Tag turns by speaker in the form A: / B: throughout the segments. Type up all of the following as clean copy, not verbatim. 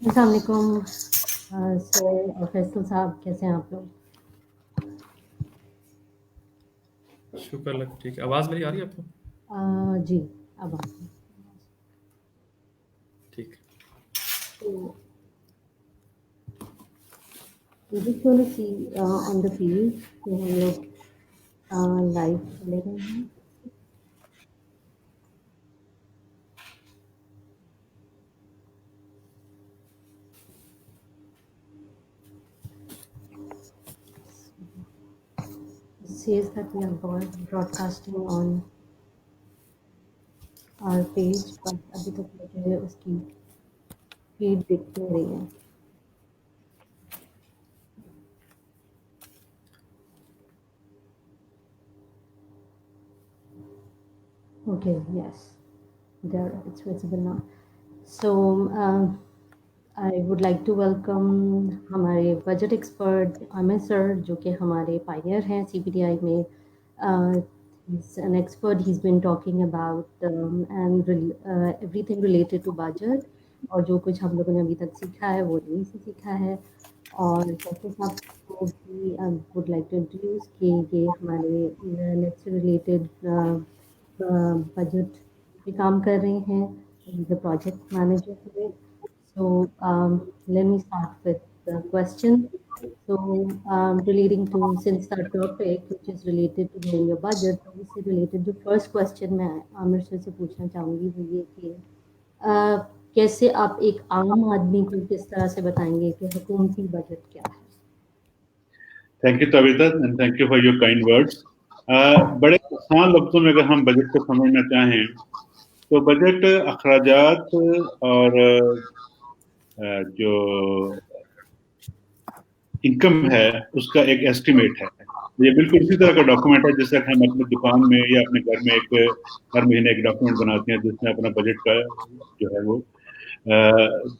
A: السلام علیکم سر اور فیصل صاحب، کیسے ہیں آپ لوگ؟
B: شکر اللہ ٹھیک ہے. آواز میری آ رہی ہے آپ کو؟
A: جی اب آپ
B: ٹھیک.
A: جس کو سی آن دا فیلڈ کہ ہم لوگ لائف لے رہے ہیں. says that we are broadcasting on our page, but ابھی تک مجھے اس کی فیڈ دکھ نہیں رہی ہے. Okay, yes, there it's visible now. So I would like to welcome ہمارے بجٹ ایکسپرٹ عامر سر، جو کہ ہمارے پائنیئر ہیں CPTI میں. He's an expert. He's been talking about everything related to budget, اور جو کچھ ہم لوگوں نے ابھی تک سیکھا ہے وہ یہیں سے سیکھا ہے. اور فیصل صاحب کو بھی I would like to introduce کہ یہ ہمارے نیٹ سے ریلیٹڈ بجٹ پہ کام کر رہے ہیں. He's a project manager today. So let me start with the question. So relating to, since our topic which is related to knowing your budget, تو اس سے related جو first question میں عامر سر سے پوچھنا چاہوں گی وہ یہ کہ کیسے آپ ایک عام آدمی کو کس طرح سے بتائیں گے کہ حکومتی بجٹ کیا ہے؟
C: تھینک یو تویتا and thank you for your kind words. بڑے آسان لفظوں میں اگر ہم بجٹ کو سمجھنا چاہیں تو بجٹ اخراجات اور جو انکم ہے اس کا ایک ایسٹیمیٹ ہے. یہ بالکل اسی طرح کا ڈاکومنٹ ہے جس طرح ہم اپنی دکان میں یا اپنے گھر میں ہر مہینے ایک ڈاکومنٹ بناتے ہیں جس میں اپنا بجٹ کا جو ہے وہ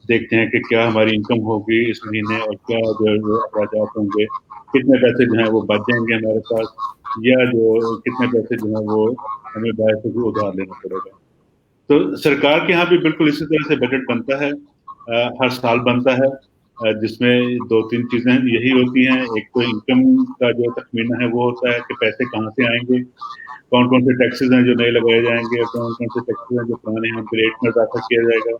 C: دیکھتے ہیں کہ کیا ہماری انکم ہوگی اس مہینے اور کیا جو ہے وہ اخراجات ہوں گے, کتنے پیسے جو ہیں وہ بچ جائیں گے ہمارے پاس, یا جو کتنے پیسے جو ہیں وہ ہمیں باہر سے بھی ادھار لینا پڑے گا. تو سرکار کے یہاں بھی بالکل اسی طرح سے بجٹ بنتا ہے, ہر سال بنتا ہے, جس میں 2-3 چیزیں یہی ہوتی ہیں. ایک تو انکم کا جو تخمینہ ہے وہ ہوتا ہے کہ پیسے کہاں سے آئیں گے, کون کون سے ٹیکسز ہیں جو نئے لگائے جائیں گے, کون کون سے ٹیکسز ہیں جو پرانے ہیں ان کے ریٹ میں اضافہ کیا جائے گا,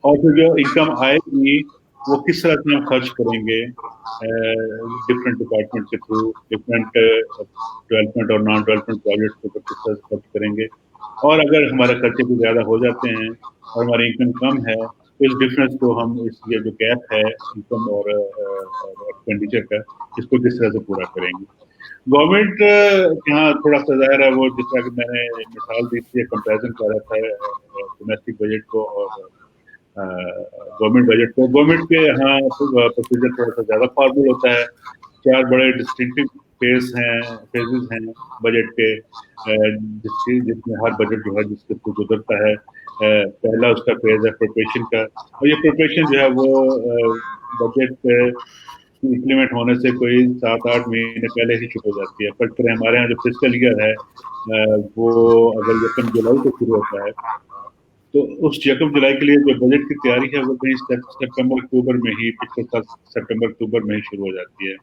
C: اور پھر جو انکم آئے گی وہ کس طرح سے ہم خرچ کریں گے ڈفرینٹ ڈپارٹمنٹ کے تھرو, ڈفرینٹ ڈیولپمنٹ اور نان ڈیولپمنٹ پروجیکٹس کے اوپر کس طرح سے خرچ کریں گے. اور اگر ہمارے خرچے بھی زیادہ ہو جاتے ہیں اور ہماری انکم کم ہے تو اس ڈفرینس کو ہم یہ جو گیپ ہے انکم اور ایکسپینڈیچر کا, اس کو کس طرح سے پورا کریں گے. گورنمنٹ یہاں تھوڑا سا ظاہر ہے وہ جس طرح کہ میں نے مثال دی تھی, کمپیریزن کر رہا تھا ڈومیسٹک بجٹ کو اور گورنمنٹ بجٹ کو. گورنمنٹ کے یہاں پروسیجر تھوڑا سا زیادہ فارمل ہوتا ہے. 4 بڑے ڈسٹنکٹیو فیزز ہیں بجٹ کے, جس میں ہر بجٹ جو ہے جس کے تھرو گزرتا ہے. پہلا اس کا فیز ہے پریپریشن کا, اور یہ پریپریشن جو ہے وہ بجٹ امپلیمنٹ ہونے سے کوئی 7-8 مہینے پہلے ہی شروع ہو جاتی ہے. پر ہمارے یہاں جو فسکل ایئر ہے وہ اگر 1 جولائی سے شروع ہوتا ہے تو اس 1 جولائی کے لیے جو بجٹ کی تیاری ہے وہ کہیں سپٹمبر اکتوبر میں ہی, پچھلے سال سپٹمبر اکتوبر میں ہی شروع ہو جاتی ہے.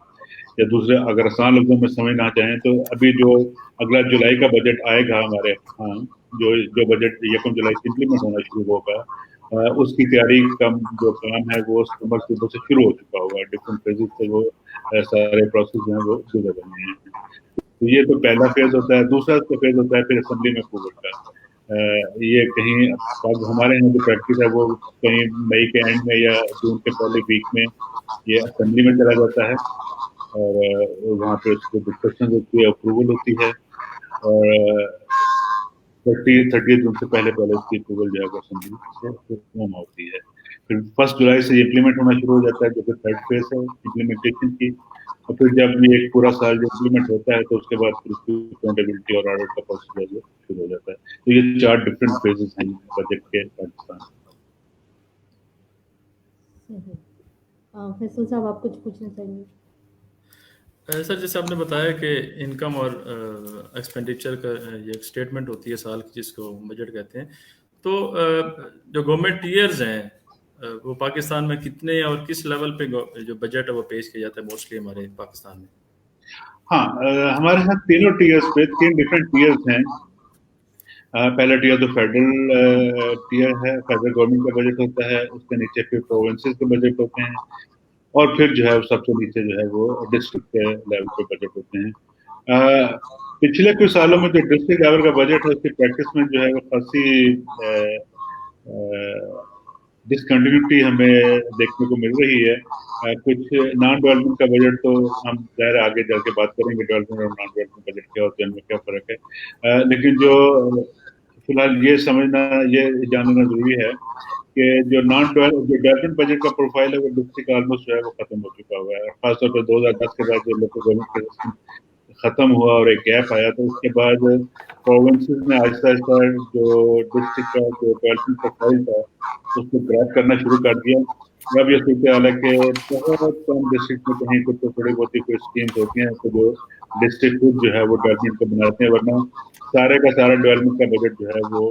C: یا دوسرے اگر آسان لفظوں میں سمجھنا چاہیں تو ابھی جو اگلا جولائی کا بجٹ آئے گا ہمارے ہاں, جو بجٹ 1 جولائی سے امپلیمنٹ ہونا شروع ہوگا, اس کی تیاری کا جو کام ہے وہ ستمبر اکتوبر سے شروع ہو چکا ہوگا. ڈفرینٹ فیزز سے وہ سارے پروسیس جو ہیں وہ گزر رہے ہیں. تو یہ تو پہلا فیز ہوتا ہے. دوسرا فیز ہوتا ہے پھر اسمبلی میں اپروول کا. یہ کہیں ہمارے یہاں جو پریکٹس ہے وہ کہیں مئی کے اینڈ میں یا جون کے پہلے ویک میں یہ اسمبلی میں چلا جاتا ہے, اور وہاں پہ اس کو ڈسکشن ہوتی ہے, اپروول ہوتی ہے, اور 30 جون سے پہلے اس کی اپروول جو ہے اسمبلی سے ہوتی ہے. پھر 1 جولائی سے یہ امپلیمنٹ ہونا شروع ہو جاتا ہے, جو کہ تھرڈ فیز ہے امپلیمنٹیشن کی. اور پھر جب یہ ایک پورا سال جو امپلیمنٹ ہوتا ہے تو اس کے بعد پھر اس کی اکاؤنٹیبلٹی اور آڈٹ کا پروسیس جو شروع ہو جاتا ہے. تو یہ 4 ڈفرینٹ فیزز ہیں بجٹ کے پاکستان.
A: فیصل صاحب آپ کچھ پوچھنا چاہیں گے؟
B: سر جیسے آپ نے بتایا کہ انکم اور ایکسپینڈیچر کا یہ ایک اسٹیٹمنٹ ہوتی ہے سال کی جس کو بجٹ کہتے ہیں. تو جو گورنمنٹ ایئرز ہیں वो पाकिस्तान में कितने और किस लेवल पे जो बजट है वो पेश किया जाता है मोस्टली हमारे पाकिस्तान में?
C: हाँ, हमारे साथ तीनों टीयर्स पे 3 डिफरेंट टीयर्स हैं। पहला टियर तो फेडरल टियर है, फेडरल गवर्नमेंट का बजट होता है, उसके नीचे फिर प्रोविंसेस के बजट होते हैं, और फिर जो है सबसे नीचे जो है वो डिस्ट्रिक्ट के लेवल पे बजट होते हैं। पिछले कुछ सालों में जो डिस्ट्रिक्ट लेवल का बजट है उसकी प्रैक्टिस में जो है वो खासी डिसकंटिन्यूटी हमें देखने को मिल रही है। कुछ नॉन डेवलपमेंट का बजट तो हम ज़ाहिर आगे चल के बात करेंगे, डेवलपमेंट और नॉन डेवलपमेंट बजट क्या होते हैं, उनमें क्या फ़र्क है। लेकिन जो फिलहाल ये समझना, ये जानना ज़रूरी है कि जो डेवलपमेंट बजट का प्रोफाइल है वो डिस्ट्रिक्ट ऑलमोस्ट जो है वो खत्म हो चुका हुआ है। खासतौर पर 2010 के बाद जो लोकल गवर्नमेंट का सिस्टम खत्म हुआ और एक गैप आया, तो उसके बाद प्रोविंसेस में आहिस्ता आहिस्ता जो डिस्ट्रिक्ट का जो डेवलपमेंट प्रोफाइल था उसको ग्रैब करना शुरू कर दिया। अब ये सूरत हाल है कि बहुत कम डिस्ट्रिक्ट में कहीं कुछ तो थोड़ी बहुत कोई स्कीम्स होती हैं तो जो डिस्ट्रिक्ट खुद जो है वो डेवलपमेंट को बनाते हैं, वरना सारे का सारा डेवलपमेंट का बजट जो है वो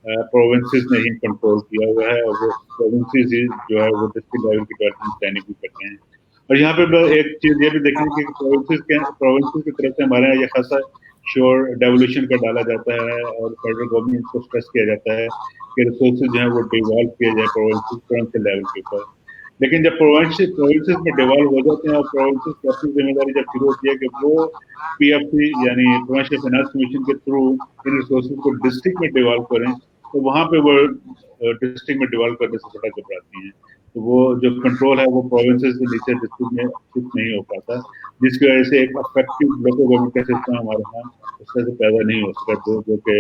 C: प्रोविंसेस ने ही कंट्रोल किया हुआ है, और वो प्रोविंसेस ही जो है वो डिस्ट्रिक्ट लेवल की डेवलपमेंट प्लानिंग भी करते हैं। और यहाँ पे एक चीज ये भी देखें कि प्रोविंसेस की तरफ से हमारे यहाँ ये खासा श्योर डेवोल्यूशन का डाला जाता है, और फेडरल गवर्नमेंट को स्ट्रेस किया जाता है कि रिसोर्सेज जो है वो डिवॉल्व किए जाए प्रोविंसेस के लेवल के ऊपर। लेकिन जब प्रोविंसेस में डिवॉल्व हो जाते हैं और प्रोविंसेस की अपनी जिम्मेदारी जब शुरू होती है कि वो PFC यानी प्रोविंशियल फाइनेंस कमीशन के थ्रू इन रिसोर्सेज को डिस्ट्रिक्ट में डिवॉल्व करें, तो वहाँ पे वो डिस्ट्रिक्ट में डिवॉल्व करने से बड़ा घबराती हैं। तो वो जो कंट्रोल है वो प्रोविंसेस के नीचे डिस्ट्रिक्ट में शिफ्ट नहीं हो पाता, जिसकी वजह से एक अफेक्टिव लोकल गवर्नमेंट का सिस्टम हमारे यहाँ उस तरह से पैदा नहीं हो सका जो कि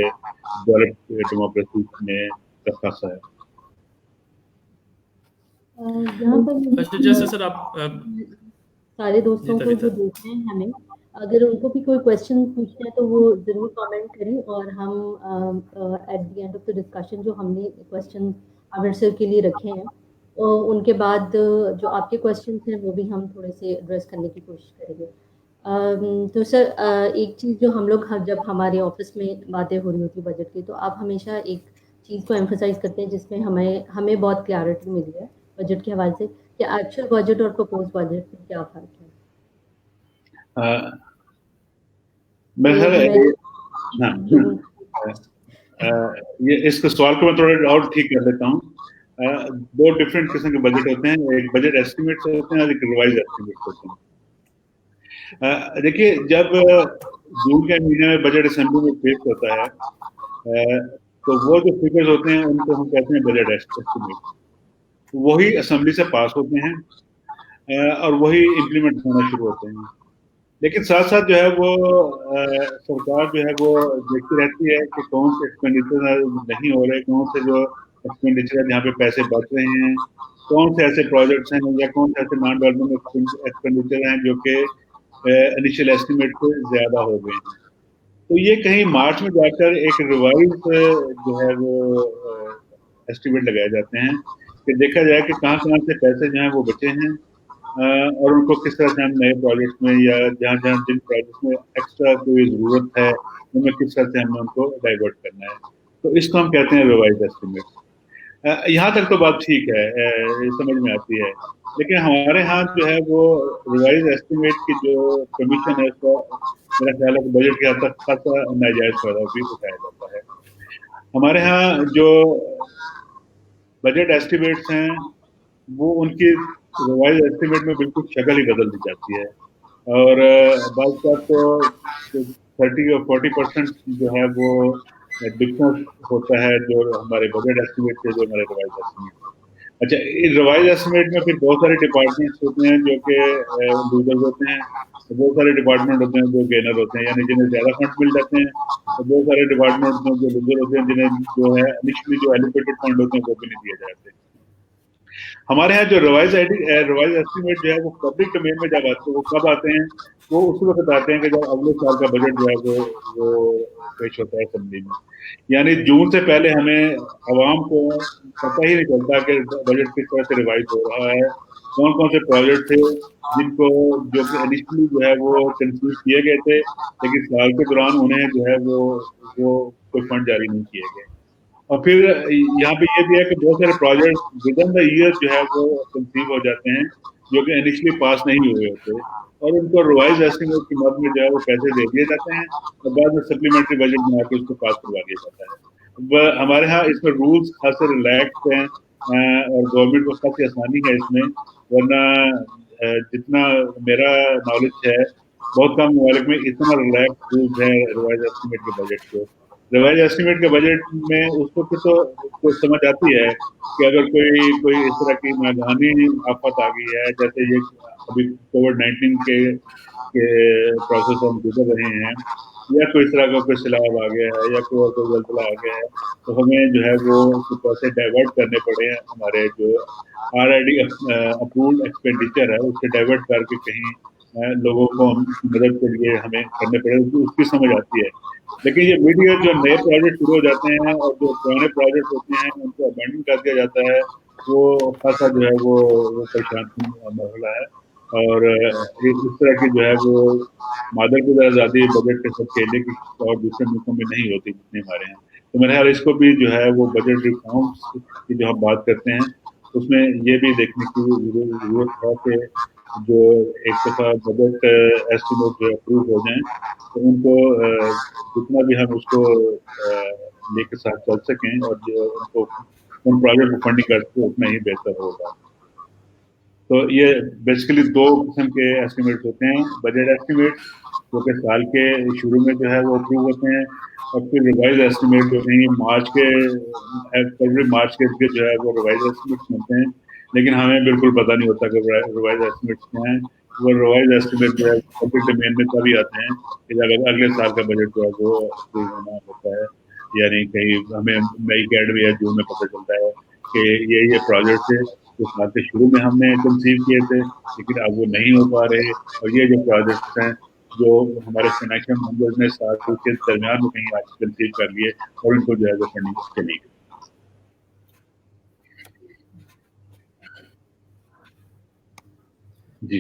C: डेवलप्ड डेमोक्रेसी में का खासा है।
A: यहाँ पर
B: अच्छा, जैसे सर आप
A: सारे दोस्तों को जो देख रहे हैं हमें, अगर उनको भी कोई क्वेश्चन पूछना है तो वो ज़रूर कमेंट करें, और हम at the end of the discussion जो हमने क्वेश्चन आंसर के लिए रखे हैं, तो उनके बाद जो आपके क्वेश्चंस हैं वो भी हम थोड़े से एड्रेस करने की कोशिश करेंगे। तो सर, एक चीज़ जो हम लोग जब हमारे ऑफिस में बातें हो रही होती बजट की, तो आप हमेशा एक चीज़ को एम्फोसाइज करते हैं जिसमें हमें बहुत क्लैरिटी मिली है बजट के हवाले से, कि एक्चुअल बजट और प्रपोज बजट में क्या फ़र्क है।
C: ये इसको सवाल को मैं थोड़ा और ठीक कर देता हूँ। 2 डिफरेंट किस्म के बजट होते हैं, एक बजट एस्टिमेट्स होते हैं और एक रिवाइज एस्टिमेट्स होते हैं। देखिए, जब जून के महीने में बजट असेंबली में पेश होता है तो वो जो फिगर्स होते हैं उनको हम कहते हैं बजट एस्टिमेट। वही असेंबली से पास होते हैं और वही इम्प्लीमेंट होना शुरू होते हैं। लेकिन साथ साथ जो है वो सरकार जो है वो देखती रहती है कि कौन से एक्सपेंडिचर नहीं हो रहे, कौन से जो एक्सपेंडिचर है जहाँ पे पैसे बच रहे हैं, कौन से ऐसे प्रोजेक्ट्स हैं या कौन से ऐसे नॉन डेवलपमेंट एक्सपेंडिचर हैं जो कि इनिशियल एस्टिमेट से ज़्यादा हो गए हैं। तो ये कहीं मार्च में जाकर एक रिवाइज जो है वो एस्टिमेट लगाए जाते हैं कि देखा जाए कि कहाँ कहाँ से पैसे जो हैं वो बचे हैं, और उनको किस तरह से हम नए प्रोजेक्ट्स में या जहाँ जिन प्रोजेक्ट्स में एक्स्ट्रा कोई ज़रूरत है उनमें किस तरह से हमें उनको डाइवर्ट करना है। तो इसको हम कहते हैं रिवाइज एस्टिमेट। यहाँ तक तो बात ठीक है, समझ में आती है। लेकिन हमारे यहाँ जो है वो रिवाइज एस्टिमेट की जो कमीशन है उसका मेरा ख्याल है कि बजट के हद तक खासा नाजायज फायदा भी उठाया जाता है। हमारे यहाँ जो बजट एस्टिमेट्स हैं वो उनकी रिवाइज एस्टिमेट में बिल्कुल शक्ल ही बदल दी जाती है, और बात तो 30 और 40% जो है वो डिफरेंस होता है जो हमारे बजट एस्टिमेट से जो हमारे रिवाइज एस्टिमेट। अच्छा, इस रिवाइज एस्टिमेट में फिर बहुत सारे डिपार्टमेंट्स होते हैं जो कि लूजर्स होते हैं, बहुत सारे डिपार्टमेंट होते हैं जो गेनर होते हैं, यानी जिन्हें ज़्यादा फंड मिल जाते हैं, और बहुत सारे डिपार्टमेंट होते हैं जो लूजर होते हैं, जिन्हें जो है इनिशियली जो एलोकेटेड फंड होते हैं वो भी नहीं दिए जाते। हमारे यहाँ जो रिवाइज एस्टिमेट जो है वो पब्लिक डोमेन में जब आते हैं, वो कब आते हैं, वो उस वक्त आते हैं कि जब अगले साल का बजट जो है वो पेश होता है असेंबली में। यानी जून से पहले हमें आवाम को पता ही नहीं चलता कि बजट किस तरह से रिवाइज हो रहा है, कौन कौन से प्रोजेक्ट थे जिनको जो कि इनिशियली जो है वो कंफ्यूज किए गए थे, लेकिन साल के दौरान उन्हें जो है वो कोई फंड जारी नहीं किए गए। और फिर यहाँ पे ये भी है कि बहुत सारे project with in the year जो है वो कंसीव हो जाते हैं, जो कि इनिशियली पास नहीं हुए होते, और उनको रिवाइज एस्टिमेट की मद में जो है वो पैसे दे दिए जाते हैं और बाद में सप्लीमेंट्री बजट बना के उसको पास करवा दिया जाता है। हमारे यहाँ इसमें रूल्स खासे रिलैक्स हैं और गवर्नमेंट को खासी आसानी है इसमें, वरना जितना मेरा नॉलेज है बहुत कम ममालिक में इतना रिलैक्स रूल्स है रिवाइज एस्टिमेट के बजट को। रिवाइज एस्टिमेट के बजट में उसको तो समझ आती है कि अगर कोई इस तरह की नागहानी आफत आ गई है, जैसे ये अभी कोविड-19 के प्रोसेस हम गुजर रहे हैं, या कोई इस तरह का कोई सैलाब आ गया है या कोई और कोई जलजिला आ गया है, तो हमें जो है वो कुछ पैसे डाइवर्ट करने पड़े हैं, हमारे जो ऑलरेडी अप्रूव्ड एक्सपेंडिचर है उससे डाइवर्ट करके कहीं लोगों को मदद के लिए हमें करने पड़े, उसकी समझ आती है। लेकिन ये मिड ईयर जो नए प्रोजेक्ट शुरू हो जाते हैं और जो पुराने प्रोजेक्ट होते हैं उनको अबैंडन कर दिया जाता है, वो खासा जो है वो परेशान मसला है। और इस तरह की जो है वो मादर की आज़ादी बजट के सब खेलने की और दूसरे मुल्कों में नहीं होती जितने हमारे यहाँ। तो मेरे ख्याल इसको भी जो है वो बजट रिफॉर्म्स की जो हम बात करते हैं उसमें ये भी देखने की जरूरत है कि जो एक दफ़ा बजट एस्टिमेट जो अप्रूव हो जाएं तो उनको जितना भी हम उसको लेके साथ चल सकें और जो उनको उन प्रोजेक्ट को फंडिंग कर सकें उतना ही बेहतर होगा। तो ये बेसिकली दो किस्म के एस्टिमेट्स होते हैं, बजट एस्टिमेट जो कि साल के शुरू में जो है वो अप्रूव होते हैं, और फिर रिवाइज एस्टिमेट जो है फरवरी मार्च के जो है वो रिवाइज एस्टिमेट्स बनते हैं, लेकिन हमें बिल्कुल पता नहीं होता कि रिवाइज एस्टिमेट्स क्या हैं। वो रिवाइज एस्टिमेट जो है पब्लिक डोमेन में तभी आते हैं कि जब अगले साल का बजट जो है वो अप्रूव होना होता है, यानी कहीं हमें मई के एंड में या जून में पता चलता है कि ये प्रोजेक्ट है जो साल के शुरू में हमने कंसीव किए थे लेकिन अब वो नहीं हो पा रहे, और ये जो प्रोजेक्ट्स हैं जो हमारे फाइनेंशियल मैनेजर्स ने साल के दरमियान में कहीं आज कंसीव कर लिए और उनको जो है वो फंडिंग चली गई। जी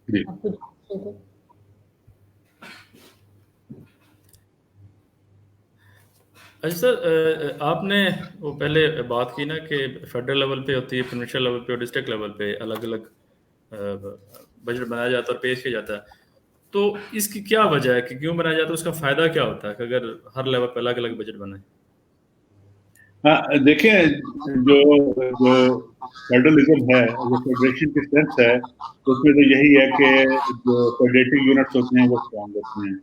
C: जी
A: आप कुछ पूछो तो।
B: अच्छा सर, आपने वो पहले बात की ना कि फेडरल लेवल पे होती है, प्रोविंशियल लेवल पे और डिस्ट्रिक्ट लेवल पे अलग अलग बजट बनाया जाता है और पेश किया जाता है। तो इसकी क्या वजह है कि क्यों बनाया जाता है, उसका फ़ायदा क्या होता है कि अगर हर लेवल पे अलग अलग बजट बने?
C: हाँ, देखिए जो जो फेडरलिज्म है, जो फेडरेशन की स्ट्रेंथ है, उसमें तो यही है कि जो फेडरेटिव यूनिट्स होते हैं वो स्ट्रांग होते हैं।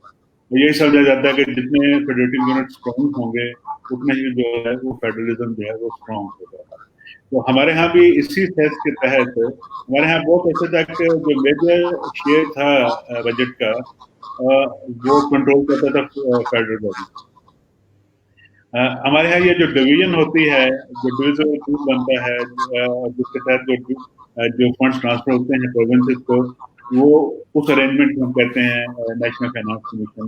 C: तो यही समझा जाता है कि जितने फेडरेटिव यूनिट स्ट्रांग होंगे उतने ही जो है वो फेडरलिज्म जो है वो स्ट्रांग होगा। तो हमारे यहाँ भी इसी सेंस के तहत हमारे यहाँ बहुत ऐसे था कि जो मेजर शेयर था बजट का वो कंट्रोल करता था फेडरल गवर्नमेंट। हमारे यहाँ ये जो डिवीजन होती है, जो डिविजिबल पूल बनता है, जिसके तहत जो फंड्स ट्रांसफर होते हैं प्रोविंसेस को, वो उस अरेंजमेंट को हम कहते हैं नेशनल फाइनेंस कमीशन,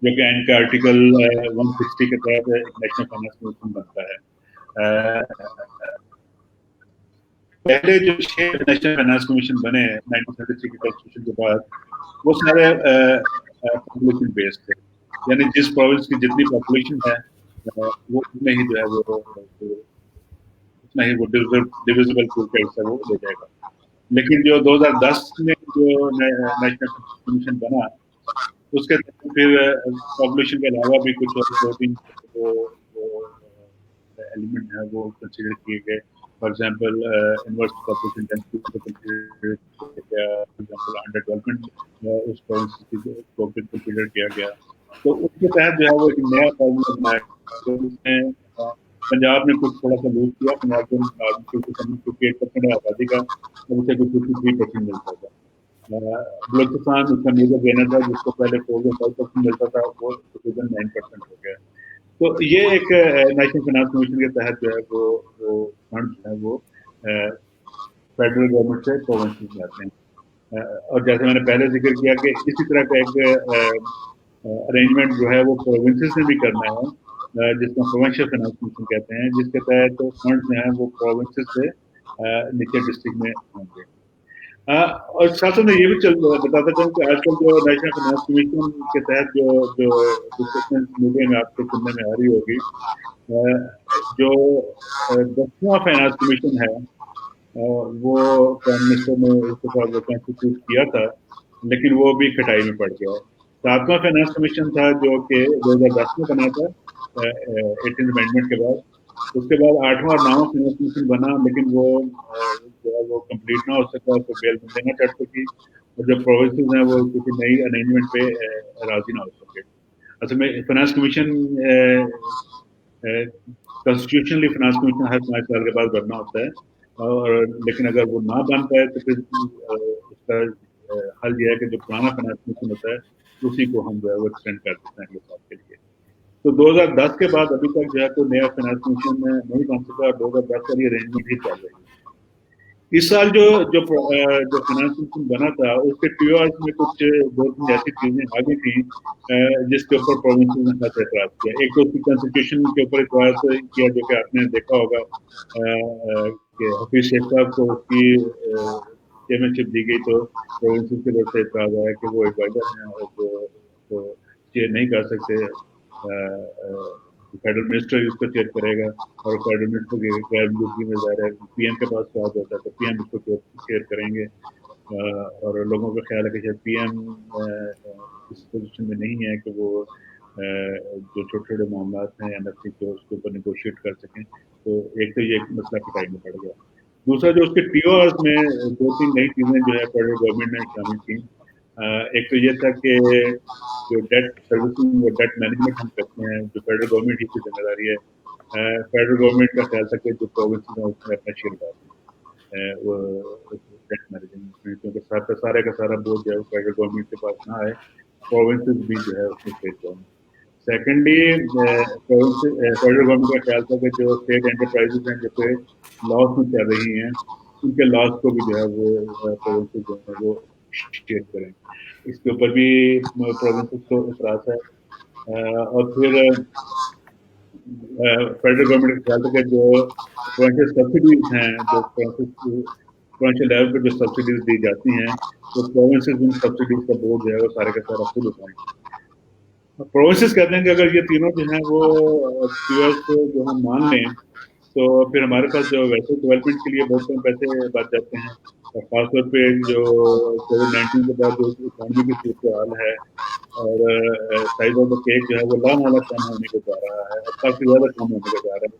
C: जो कि एन के आर्टिकल 160 के तहत एक नेशनल फाइनेंस कमीशन बनता है। पहले जो 6 नेशनल फाइनेंस कमीशन बने 1933 की कॉन्स्टिट्यूशन के बाद, वो सारे पॉपुलेशन बेस्ड थे, यानी जिस प्रोविंस की जितनी पॉपुलेशन है वो उतना ही जो है वो उतना ही वो डिविजिबल पूल का हिस्सा वो ले जाएगा। लेकिन जो 2010 में जो नेशनल कमीशन बना, उसके फिर पॉपुलेशन के अलावा भी कुछ और 2-3 एलिमेंट है वो कंसीडर किए गए। For example inverse population density को कंसीडर किया गया, फॉर एग्जांपल अंडर डेवलपमेंट उस प्रोविंस को कंसीडर किया गया। तो उसके तहत जो है वो एक नया फॉर्मूला बनाया, तो उसमें पंजाब ने कुछ थोड़ा सा लूज किया। पंजाब को 58% आबादी का, अब उसे कुछ 53% मिलता था। बलूचिस्तान उसका मेजर गेनर था, जिसको पहले 4-5% मिलता था, वो तकरीबन 9% हो गया। तो ये एक नेशनल फाइनेंस कमीशन के तहत जो है वो फंड जो है वो फेडरल गवर्नमेंट से प्रोविंसेस में आते हैं। और जैसे मैंने पहले जिक्र किया कि इसी तरह का एक अरेंजमेंट जो है वो प्रोविंसेस में भी करना है, जिसको प्रोविंशियल फाइनेंस कमीशन कहते हैं, जिसके तहत फंड जो है वो प्रोविंसेस से नीचे डिस्ट्रिक्ट में होंगे। और साथ साथ मैं ये भी बताता चाहूँ कि आजकल जो नेशनल फाइनेंस कमीशन के तहत जो जो डिस्कशन मीडिया में आपको सुनने में आ रही होगी, जो 10वां फाइनेंस कमीशन है, वो प्राइम मिनिस्टर ने इस दफा वो कॉन्स्टिट्यूट किया था, लेकिन वो भी खटाई में पड़ गया है। 7वां फाइनेंस कमीशन था जो कि 2010 में बना था 18 अमेंडमेंट के बाद। उसके बाद 8वां और 9वां फाइनेंस कमीशन बना, लेकिन वो जो है वो कंप्लीट ना हो सका, तो बेल बंदे ना चढ़ सकी, और जो प्रोविंसेस हैं वो किसी नई अरेंजमेंट पे राजी ना हो सके। असल में finance commission constitutionally finance commission हर 5 साल के बाद बनना होता है, और लेकिन अगर वो ना बन पाए तो फिर उसका हल यह है कि जो पुराना फाइनेंस कमीशन होता है उसी को हम जो है वो एक्सटेंड कर देते हैं अगले साल के लिए। तो 2010 के बाद अभी तक जो है कोई नया फाइनेंस कमीशन नहीं बन सका, और 2010 वाली अरेंजमेंट ही चल रही है। इस साल जो जो जो फाइनेंस कमीशन बना था उसके टीओआर में कुछ 2-3 ऐसी चीजें आ गई थी जिसके ऊपर प्रोविंसेस ने खासा एतराज किया। एक तो उसकी कॉन्स्टिट्यूशन के ऊपर एतराज किया, जो कि आपने देखा होगा कि हफीज शेख साहब को उसकी चेयरमैनशिप दी गई, तो प्रोविंसेस की तरफ से एतराज आया कि वो एडवाइजर हैं और जो चेयर नहीं कर सकते, फेडरल मिनिस्टर इसको चेयर करेगा, और फेडरल मिनिस्टर की गैर मौजूदगी में ज़ाहिर है पीएम के पास बात होता है तो पीएम इसको चेयर करेंगे। और लोगों का ख्याल है कि शायद पीएम इस पोजीशन में नहीं है कि वो जो छोटे छोटे मामला हैं एनएफसी के उसके ऊपर निगोशिएट कर सकें। तो एक तो ये मसला खटाई में पड़ गया। दूसरा, जो उसके टीओआर में 2-3 नई चीजें जो है फेडरल गवर्नमेंट ने शामिल की। एक तो ये था कि जो डेट सर्विसिंग और डेट मैनेजमेंट हम करते हैं, जो फेडरल गवर्नमेंट की जिम्मेदारी है, फेडरल गवर्नमेंट का ख्याल था कि जो प्रोविंसेस हैं उसमें अपना शेयर डालें वो डेट मैनेजमेंट में, क्योंकि सारे का सारा बोझ जो है फेडरल गवर्नमेंट के पास ना आए, प्रोविंसेस भी जो है उसमें शेयर करें। सेकेंडली, फेडरल गवर्नमेंट का ख्याल था कि जो स्टेट एंटरप्राइजेस हैं जो कि लॉस में चल रही हैं, उनके लॉस को भी जो है वो प्रोविंसेस जो है वो शेयर करें। इसके ऊपर भी प्रोविंसेस को इतराज है। और फिर फेडरल गवर्नमेंट का ख्याल था कि जो प्रोविंशियल सब्सिडीज हैं, जो प्रोविंशियल लेवल पर जो सब्सिडीज दी जाती हैं, तो प्रोविंसेस उन सब्सिडीज का बोझ जो है वो सारे का सारा खुद उठाएंगे। प्रोविंसेस कहते हैं कि अगर ये तीनों जो हैं वो टीओएस को जो हम मान लें, तो फिर हमारे पास जो वैसे डेवलपमेंट के लिए बहुत कम पैसे बच जाते हैं, और खासतौर पे जो कोविड-19 के बाद जो इकोनॉमी की सूरत हाल है, और साइज ऑफ द केक जो है वो लामाला कम होने को जा रहा है, और काफी ज्यादा कम होने को जा रहा है।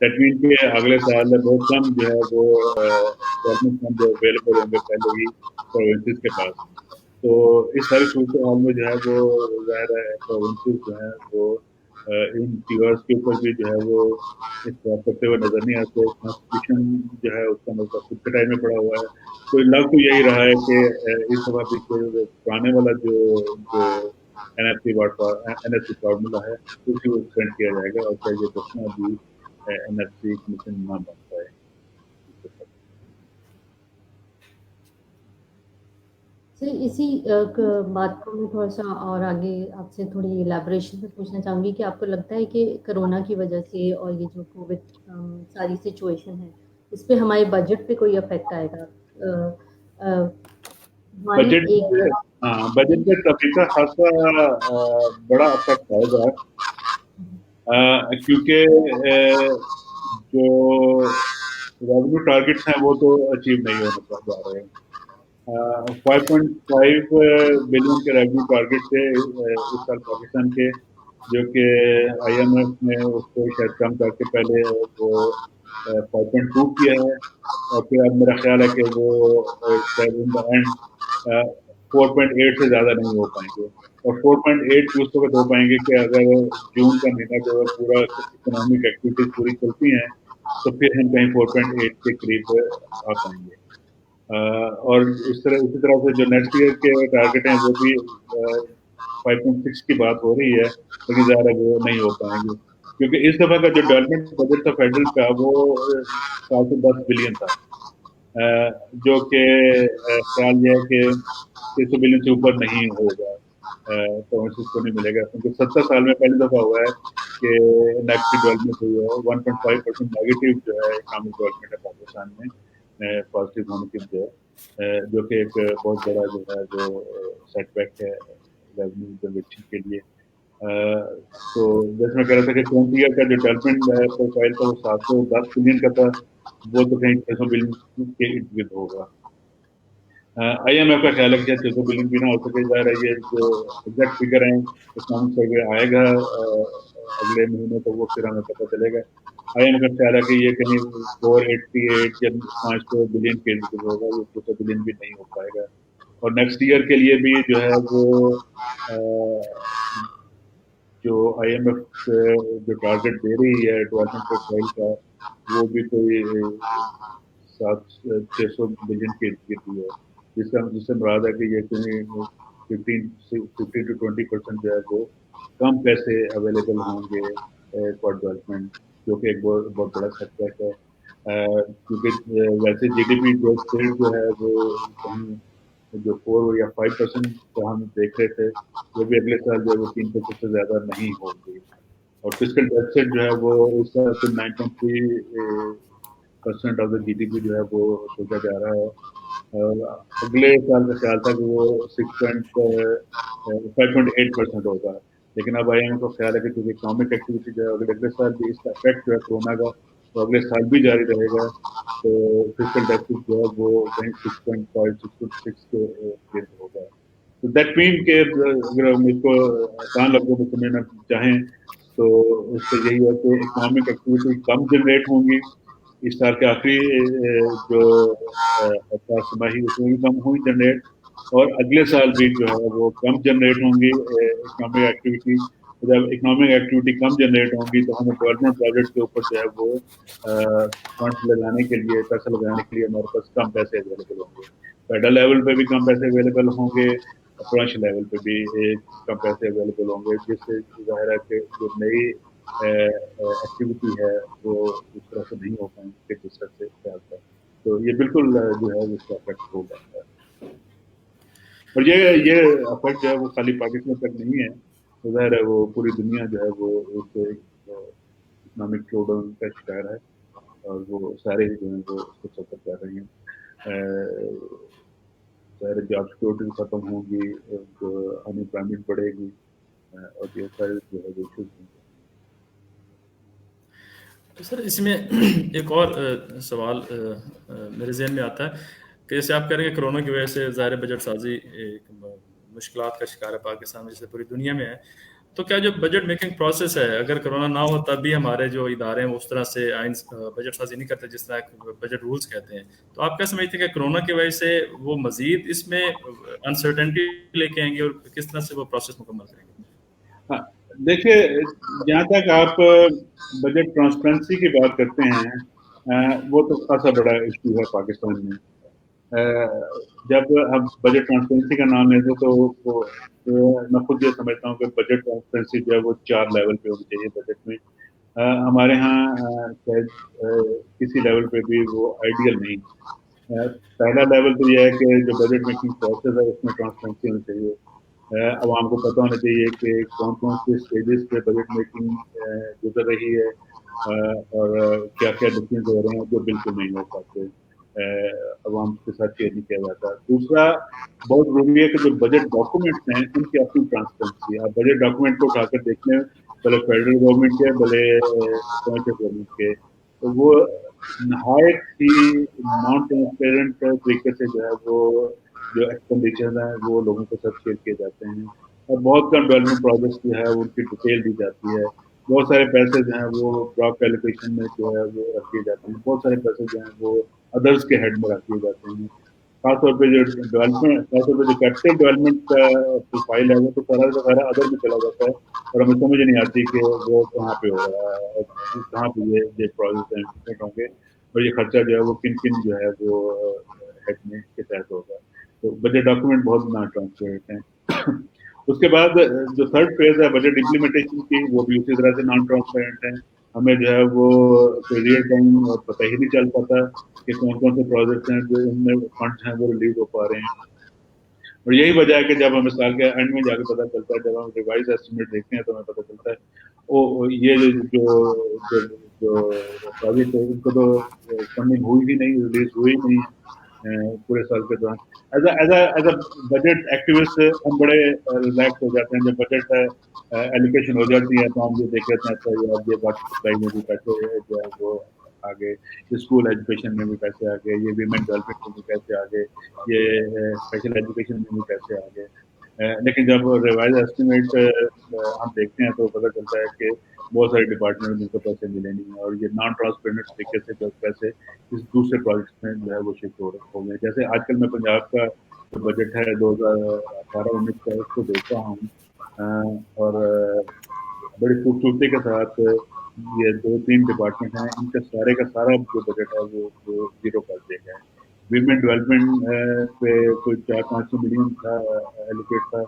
C: दैट मीन कि अगले साल बहुत कम जो है वो डेवलपमेंट फंड जो अवेलेबल होंगे पहले ही प्रोविंसेस के पास। तो इस सारी सूरत हाल में जो है वो ज़ाहिर है प्रोविंसेस जो है वो इन टीओआर्स के ऊपर भी जो है वो इस बात करते हुए नजर नहीं आते। कॉन्स्टिट्यूशन जो है उसका मतलब खुद कटाई में पड़ा हुआ है। तो लग तो यही रहा है कि इस दफा भी पुराने वाला जो जो एनएफसी फार्मूला है उसी को एक्सटेंड किया जाएगा, और चाहे ये 10वां भी एनएफसी कमीशन ना बन पाए।
A: इसी बात को मैं थोड़ा सा और आगे आपसे थोड़ी इलेबोरेशन में पूछना चाहूँगी कि आपको लगता है कि कोरोना की वजह से और ये जो कोविड सारी सिचुएशन है, इस पे हमारे बजट पे कोई इफेक्ट आएगा? हमारी
C: बजट
A: एक
C: बजट में काफी का खासा बड़ा इफेक्ट आएगा, क्योंकि जो रेवेन्यू टारगेट्स हैं वो तो अचीव नहीं होने पर जा रहे हैं। 5.5 बिलियन के रेवेन्यू टारगेट थे इस साल पाकिस्तान के, जो कि आईएमएफ ने उसको शायद कम करके पहले वो 5.2 किया है, और फिर अब मेरा ख्याल है कि वो शायद इन द एंड 4.8 से ज़्यादा नहीं हो पाएंगे। और 4.8 उस वक्त हो पाएंगे कि अगर जून का महीना जो है पूरा इकोनॉमिक एक्टिविटीज पूरी चलती हैं, तो फिर हम कहीं 4.8 के करीब आ पाएंगे। और इसी तरह से जो नेक्स्ट ईयर के टारगेट हैं वो भी 5.6 की बात हो रही है, लेकिन ज़्यादा वो नहीं हो पाएंगे, क्योंकि इस दफ़ा का जो डेवलपमेंट बजट था फेडरल का वो 710 बिलियन था, जो कि ख्याल यह है कि 600 बिलियन से ऊपर नहीं होगा, प्रोविंसेस को नहीं मिलेगा, क्योंकि 70 साल में पहली दफ़ा हुआ है कि नेगेटिव डेवलपमेंट हुई है। 1.5% नेगेटिव जो है इकोनॉमिक डेवलपमेंट है पाकिस्तान में, पॉजिटिव होने की बजाय। जो कि एक बहुत बड़ा जो है वो सेटबैक है रेवेन्यू जनरेशन के लिए। तो जैसे मैं कह रहा था कि करंट ईयर का जो डेवलपमेंट प्रोफाइल था वो 710 बिलियन का था, वो तो कहीं 600 बिलियन के इर्द गिर्द होगा। IMF का ख्याल है कि 600 बिलियन भी ना हो सके। ज़ाहिर है ये जो एग्जैक्ट फिगर है इकोनॉमिक सर्वे आएगा अगले महीने, तो वो फिर हमें पता चलेगा। IMF का ख्याल है कि ये कहीं 488 या 500 बिलियन के इर्द गिर्द होगा, ये 600 बिलियन भी नहीं हो पाएगा। और नेक्स्ट ईयर के लिए भी जो है वो जो IMF जो टारगेट दे रही है डेवलपमेंट प्रोफाइल का, वो भी कोई 600 बिलियन के इर्द गिर्द ही है, जिससे मुराद है कि ये कहीं 15 to 20% जो है वो कम पैसे अवेलेबल होंगे फॉर डेवलपमेंट, जो कि एक बहुत बहुत बड़ा सेटबैक है। क्योंकि वैसे GDP ग्रोथ रेट जो है वो कहीं जो 4 या 5% का हम देख रहे थे, वो भी अगले साल जो है वो 3% से ज़्यादा नहीं होगी। और फिस्कल डेफिसिट जो है वो इस साल से 9.3% ऑफ द GDP जो है वो सोचा जा रहा है। अगले साल का ख्याल था कि वो 5.8% होगा, लेकिन अब IMF का ख्याल है कि क्योंकि इकोनॉमिक एक्टिविटी जो है अगले साल भी इसका इफेक्ट जो है कोरोना का तो अगले साल भी जारी रहेगा, तो फिस्कल डेफिसिट जो है वो कहीं 6.5 6.6 के इर्द होगा। तो दैट मीन के अगर हम इसको आसान लफ्जों में समझना चाहें तो उससे यही है कि इकोनॉमिक एक्टिविटी कम जनरेट होंगी इस साल के आखिरी जो तिमाही उसमें भी कम हुई जनरेट, और अगले साल भी जो है वो कम जनरेट होंगी इकोनॉमिक एक्टिविटी। जब इकोनॉमिक एक्टिविटी कम जनरेट होंगी तो हमें डेवलपमेंट प्रोजेक्ट के ऊपर जो है वो फंड लगाने के लिए, पैसा लगाने के लिए हमारे पास कम पैसे अवेलेबल होंगे। फेडरल लेवल पे भी कम पैसे अवेलेबल होंगे, प्रोविंशियल लेवल पे भी कम पैसे अवेलेबल होंगे, जिससे ज़ाहिर है कि जो नई एक्टिविटी है वो उस तरह से नहीं हो पाएंगे जिस तरह से ख्याल था। तो ये बिल्कुल जो है उसका अफेक्ट होगा। और ये अफेक्ट जो है वो खाली पाकिस्तान तक नहीं है, तो ज़ाहिर है वो पूरी दुनिया जो है वो एक इकोनॉमिक स्लोडाउन का शिकार है, और वो सारे जो है वो उसको सफर कर रहे हैं। सारे जॉब सिक्योरिटी खत्म होगी, जो अनएम्प्लॉयमेंट बढ़ेगी, और ये सारे जो है वो इश्यूज होंगे।
B: तो सर इसमें एक और सवाल मेरे जहन में आता है कि जैसे आप कह रहे हैं कि कोरोना की वजह से ज़ाहिर बजट साजी एक मुश्किलात का शिकार है पाकिस्तान में, जैसे पूरी दुनिया में है। तो क्या जो बजट मेकिंग प्रोसेस है, अगर कोरोना ना हो तब भी हमारे जो इदारे हैं वो उस तरह से आइन बजट साजी नहीं करते जिस तरह बजट रूल्स कहते हैं, तो आप क्या समझते हैं कि कोरोना की वजह से वो मजीद इसमें अनसर्टेनिटी लेके आएंगे और किस तरह से वो प्रोसेस मुकम्मल करेंगे?
C: हाँ, देखिए, जहाँ तक आप बजट ट्रांसपेरेंसी की बात करते हैं, वो तो खासा बड़ा इशू है पाकिस्तान में। जब हम बजट ट्रांसपेरेंसी का नाम लेते तो मैं खुद ये समझता हूँ कि बजट ट्रांसपेरेंसी जो है वो 4 लेवल पे होनी चाहिए बजट में। हमारे यहाँ शायद किसी लेवल पे भी वो आइडियल नहीं। पहला लेवल तो यह है कि जो बजट मेकिंग प्रोसेस है उसमें ट्रांसपेरेंसी होनी चाहिए। आवाम को पता होना चाहिए कि कौन कौन से स्टेजेस पे बजट मेकिंग गुजर रही है, और क्या क्या डिसीजन हो रहे हैं जो बिल्कुल नहीं हो पाते, आवाम के साथ शेयर नहीं किया जाता। दूसरा बहुत जरूरी है कि जो बजट डॉक्यूमेंट्स हैं उनकी अपनी ट्रांसपेरेंसी। आप बजट डॉक्यूमेंट को उठाकर देख लें, भले फेडरल गवर्नमेंट के भले प्रोविंशियल गवर्नमेंट के, तो वो नहायत ही नॉन ट्रांसपेरेंट तरीके से जो है वो जो एक्सपेंडिचर है वो लोगों के साथ शेयर किए जाते हैं, और बहुत कम डेवलपमेंट प्रोजेक्ट्स जो है उनकी डिटेल दी जाती है। बहुत सारे पैसे जो हैं वो ड्रॉप एलोकेशन में जो है वो रख दिए जाते हैं, बहुत सारे पैसे जो हैं वो अदर्स के हेड में रख दिए जाते हैं। खासतौर पे जो डेवलपमेंट, खासतौर पे जो कैपिटल डेवलपमेंट का प्रोफाइल है वो तो सारा अदर में चला जाता है, और हमें समझ नहीं आती कि वो कहाँ पे हो रहा है, कहाँ पे ये प्रोजेक्ट इम्प्लीमेंट होंगे, और ये खर्चा जो है वो किन किन जो है वो हेड में के तहत होगा। तो बजट डॉक्यूमेंट बहुत नॉन ट्रांसपेरेंट हैं। उसके बाद जो थर्ड फेज है बजट इम्प्लीमेंटेशन की, वो भी उसी तरह से नॉन ट्रांसपेरेंट है। हमें जो है वो रियल टाइम पता ही नहीं चल पाता कि कौन कौन से प्रोजेक्ट हैं जो इनमें फंड्स हैं वो रिलीज हो पा रहे हैं। और यही वजह है कि जब हमें साल के एंड में जाकर पता चलता है, जब हम रिवाइज एस्टिमेट देखते हैं तो हमें पता चलता है ये जो प्रोजेक्ट है उनको तो फंडिंग हुई ही नहीं, रिलीज हुई नहीं है। पूरे साल के दौरान एज अ बजट एक्टिविस्ट हम बड़े रिलैक्स हो जाते हैं जब बजट एलोकेशन हो जाती है, तो हम ये देख लेते हैं अच्छा यार ये वाटर सप्लाई में भी पैसे जो है वो आ गए, ये स्कूल एजुकेशन में भी पैसे आ गए, ये वीमेन डेवलपमेंट में भी पैसे आ गए, ये स्पेशल एजुकेशन में भी पैसे आ गए। लेकिन जब रिवाइज एस्टिमेट हम देखते हैं तो पता चलता है कि बहुत सारे डिपार्टमेंट में उनको पैसे मिले नहीं, और ये नॉन ट्रांसपेरेंट तरीके से जो पैसे इस दूसरे प्रोजेक्ट्स में जो है वो शिफ्ट हो गए। जैसे आजकल मैं पंजाब का जो बजट है 2018-19 का उसको देखता हूँ, और बड़ी खूबसूरती के साथ ये 2-3 डिपार्टमेंट हैं, इनका सारे का सारा जो बजट है वो जीरो कर दिया गया है। वीमेन डेवलपमेंट पे कोई 400-500 मिलियन था एलोकेट था,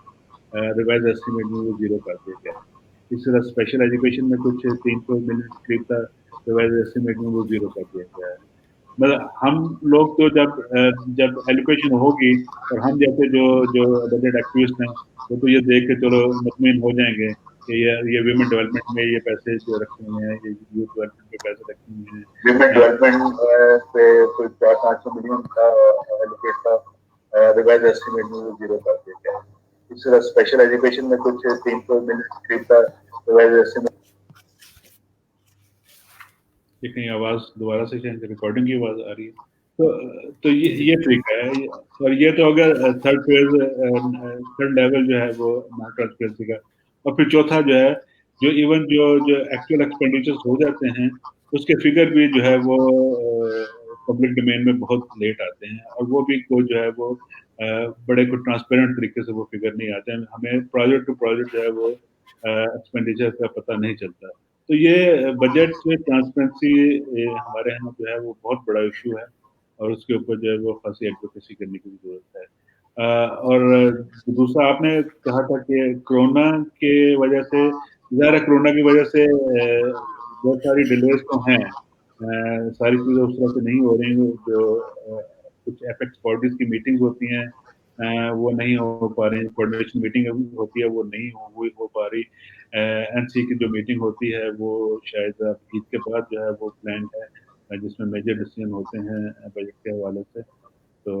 C: रिवाइज एस्टिमेट में वो जीरो कर दिया गया है। इस तरह स्पेशल एजुकेशन में कुछ 300 मिलियन करीब था, रिवाइज एस्टिमेट में वो जीरो कर दिया गया है। मतलब हम लोग तो जब एलोकेशन होगी और हम जैसे जो जो बजट एक्टिविस्ट हैं वो तो ये देख के चलो मुतमिन हो जाएंगे कि ये विमेन डेवलपमेंट में ये पैसे जो रखे हुए हैं, ये यूथ डेवलपमेंट में पैसे रखे हुए हैं, विमेन डेवलपमेंट पे कोई 400-500 मिलियन का एलोकेट था, रिवाइज एस्टिमेट में वो जीरो कर दिया गया है। इस तरह स्पेशल एजुकेशन में कुछ 300 मिलियन करीब था, रिवाइज एस्टिमेट। ये कहीं आवाज दोबारा से रिकॉर्डिंग की आवाज आ रही है, तो ये तरीका है। और ये तो अगर थर्ड लेवल जो है वो नॉन ट्रांसपेरेंसी का, और फिर चौथा जो है जो इवन जो एक्चुअल एक्सपेंडिचर्स हो जाते हैं उसके फिगर भी जो है वो पब्लिक डोमेन में बहुत लेट आते हैं, और वो भी को जो है वो बड़े को ट्रांसपेरेंट तरीके से वो फिगर नहीं आते हैं, हमें प्रोजेक्ट टू प्रोजेक्ट जो है वो एक्सपेंडिचर का पता नहीं चलता। तो ये बजट में ट्रांसपेरेंसी हमारे यहाँ जो है वो बहुत बड़ा इशू है, और उसके ऊपर जो है वो खासी एडवोकेसी करने की जरूरत है। और दूसरा आपने कहा था कि कोरोना के वजह से, ज़ाहिर है कोरोना की वजह से बहुत सारी डिलेज तो हैं, सारी चीज़ें उस तरह से नहीं हो रही हैं, जो कुछ एपेक्स बॉडीज की मीटिंग्स होती हैं वो नहीं हो पा रही, कोऑर्डिनेशन मीटिंग होती है वो नहीं हो पा रही, एनसी की जो मीटिंग होती है वो शायद ईद के बाद जो है वो प्लान है, जिसमें मेजर डिसीजन होते हैं बजट के हवाले से, तो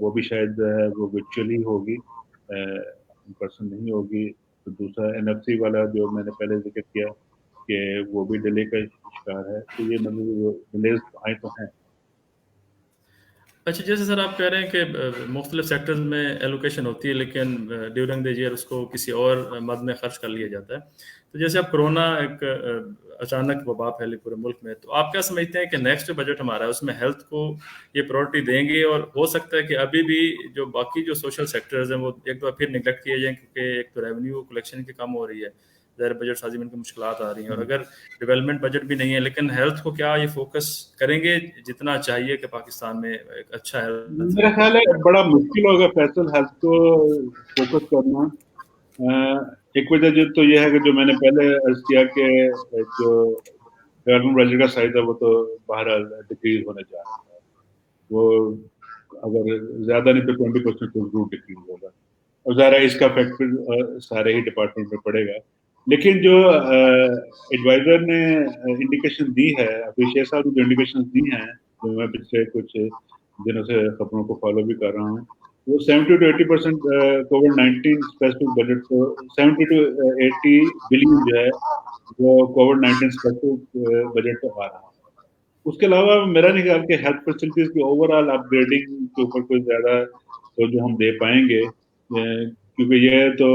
C: वो भी शायद वो वर्चुअली होगी, इन पर्सन नहीं होगी। तो दूसरा एनएफसी वाला जो मैंने पहले जिक्र किया कि वो भी डिले का शिकार है, तो ये मतलब डिलेज आए तो हैं।
B: अच्छा, जैसे सर आप कह रहे हैं कि मुख्तलिफ सेक्टर्स में एलोकेशन होती है लेकिन ड्यूरिंग द ईयर उसको किसी और मद में खर्च कर लिया जाता है। तो जैसे अब कोरोना एक अचानक वबा फैली पूरे मुल्क में, तो आप क्या समझते हैं कि नेक्स्ट जो बजट हमारा है उसमें हेल्थ को ये प्रायोरिटी देंगे, और हो सकता है कि अभी भी जो बाकी जो सोशल सेक्टर्स हैं वो एक बार फिर निगलेक्ट किए जाएँ, क्योंकि एक तो रेवेन्यू कलेक्शन की कम हो रही है, ज़ाहिर बजट साजी में इनकी मुश्किलात आ रही हैं, और अगर डेवलपमेंट बजट भी नहीं है लेकिन हेल्थ को क्या ये फोकस करेंगे जितना चाहिए कि पाकिस्तान में एक अच्छा हेल्थ
C: मेरा ख्याल है बड़ा मुश्किल होगा फैसल हेल्थ को फोकस करना। एक वजह जो तो ये है कि जो मैंने पहले अर्ज किया कि जो डेवलपमेंट बजट का साइज है वो तो बहरहाल डिक्रीज होने जा रहा है, वो अगर ज्यादा नहीं तो 20% तो जरूर डिक्रीज होगा, और ज़ाहिर है इसका फैक्टर सारे ही डिपार्टमेंट में पड़ेगा। लेकिन जो एडवाइजर ने इंडिकेशन दी है, अभी 6 साल में जो इंडिकेशन दी हैं, जो मैं पिछले कुछ दिनों से खबरों को फॉलो भी कर रहा हूँ, वो 70-80% कोविड-19 स्पेसिफिक बजट को 70-80 बिलियन जो है वो कोविड-19 स्पेसिफिक बजट को आ रहा है। उसके अलावा मेरा नहीं ख्याल कि हेल्थ फैसिलिटीज की ओवरऑल अपग्रेडिंग के ऊपर कोई ज्यादा तो जो हम दे पाएंगे, क्योंकि ये तो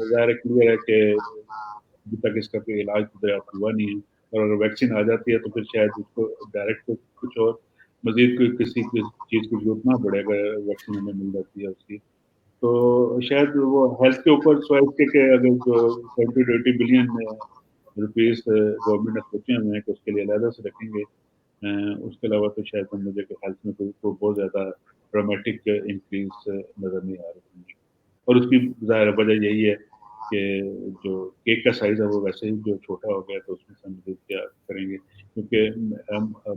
C: ज़ाहिर क्लियर है कि अभी तक इसका कोई इलाज तो दरियाफ्त हुआ नहीं है, और अगर वैक्सीन आ जाती है तो फिर शायद उसको डायरेक्ट कुछ और मजीद कोई किसी चीज़ की जरूरत ना पड़े अगर वैक्सीन हमें मिल जाती है उसकी। तो शायद वो हेल्थ के ऊपर स्वाइस के अगर जो 70-80 बिलियन रुपीस गवर्नमेंट ने सोचे हुए हैं कि उसके लिए अलहदा से रखेंगे, उसके अलावा तो शायद मुझे हेल्थ में कोई बहुत ज़्यादा ड्रामेटिक इंक्रीज नज़र नहीं आ रही, और उसकी ज़ाहिर वजह यही है कि जो केक का साइज़ है वो वैसे ही जो छोटा हो गया, तो उसमें से हम मदद क्या करेंगे, क्योंकि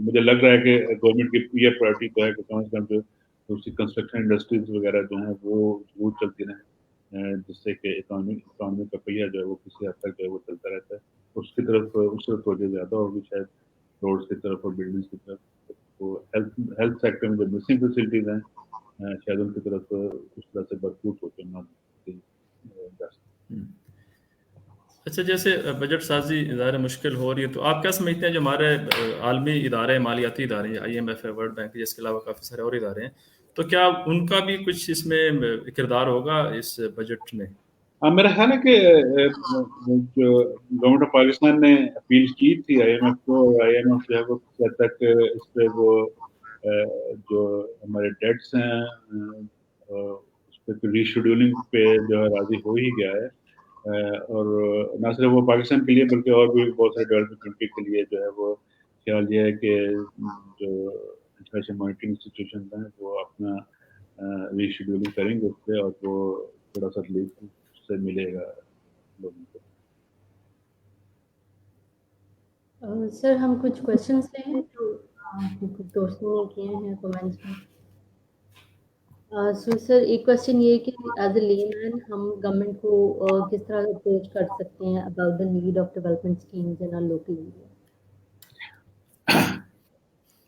C: मुझे लग रहा है कि गवर्नमेंट की ये प्रायोरिटी तो है कि कम से कम जो दूसरी कंस्ट्रक्शन इंडस्ट्रीज वगैरह जो हैं वो जरूर चलती रहें, जिससे कि इकॉनमी का पहिया जो है वो किसी हद तक जो है वो चलता रहता है, उसकी तरफ तवज्जो ज़्यादा होगी शायद रोड्स की तरफ और बिल्डिंग्स की तरफ। वो हेल्थ सेक्टर में जो मिसिंग फैसिलिटीज हैं शायद उनकी तरफ उस तरह से भरपूर सोचना जा सकता।
B: अच्छा, जैसे बजट साजी ज़ाहिर मुश्किल हो रही है, तो आप क्या समझते हैं जो हमारे आलमी इदारे मालियाती इदारे हैं, IMF है, वर्ल्ड बैंक है, इसके अलावा काफ़ी सारे और इदारे हैं, तो क्या उनका भी कुछ इसमें किरदार होगा इस बजट में?
C: मेरा ख्याल है कि जो गवर्नमेंट ऑफ पाकिस्तान ने अपील की थी IMF को, और IMF जो है वो कुछ हद तक इस पे वो जो हमारे डेट्स हैं उस पर रीशेड्यूलिंग पे जो है राजी हो ही गया है, और न सिर्फ वो पाकिस्तान के लिए बल्कि और भी बहुत सारे डेवलपिंग कंट्री के लिए जो है वो ख्याल ये है कि जो इंटरनेशनल मॉनिटरी इंस्टीट्यूशन हैं वो अपना रीशेड्यूलिंग करेंगे उस पर, और वो थोड़ा सा रिलीफ से मिलेगा लोगों को।
A: सर हम कुछ क्वेश्चंस हैं जो कुछ दोस्तों ने किए हैं कमेंट्स में। सो सर एक क्वेश्चन ये है कि एज ए लेमैन हम गवर्नमेंट को किस तरह अप्रोच कर सकते हैं about the need of development schemes in our local area?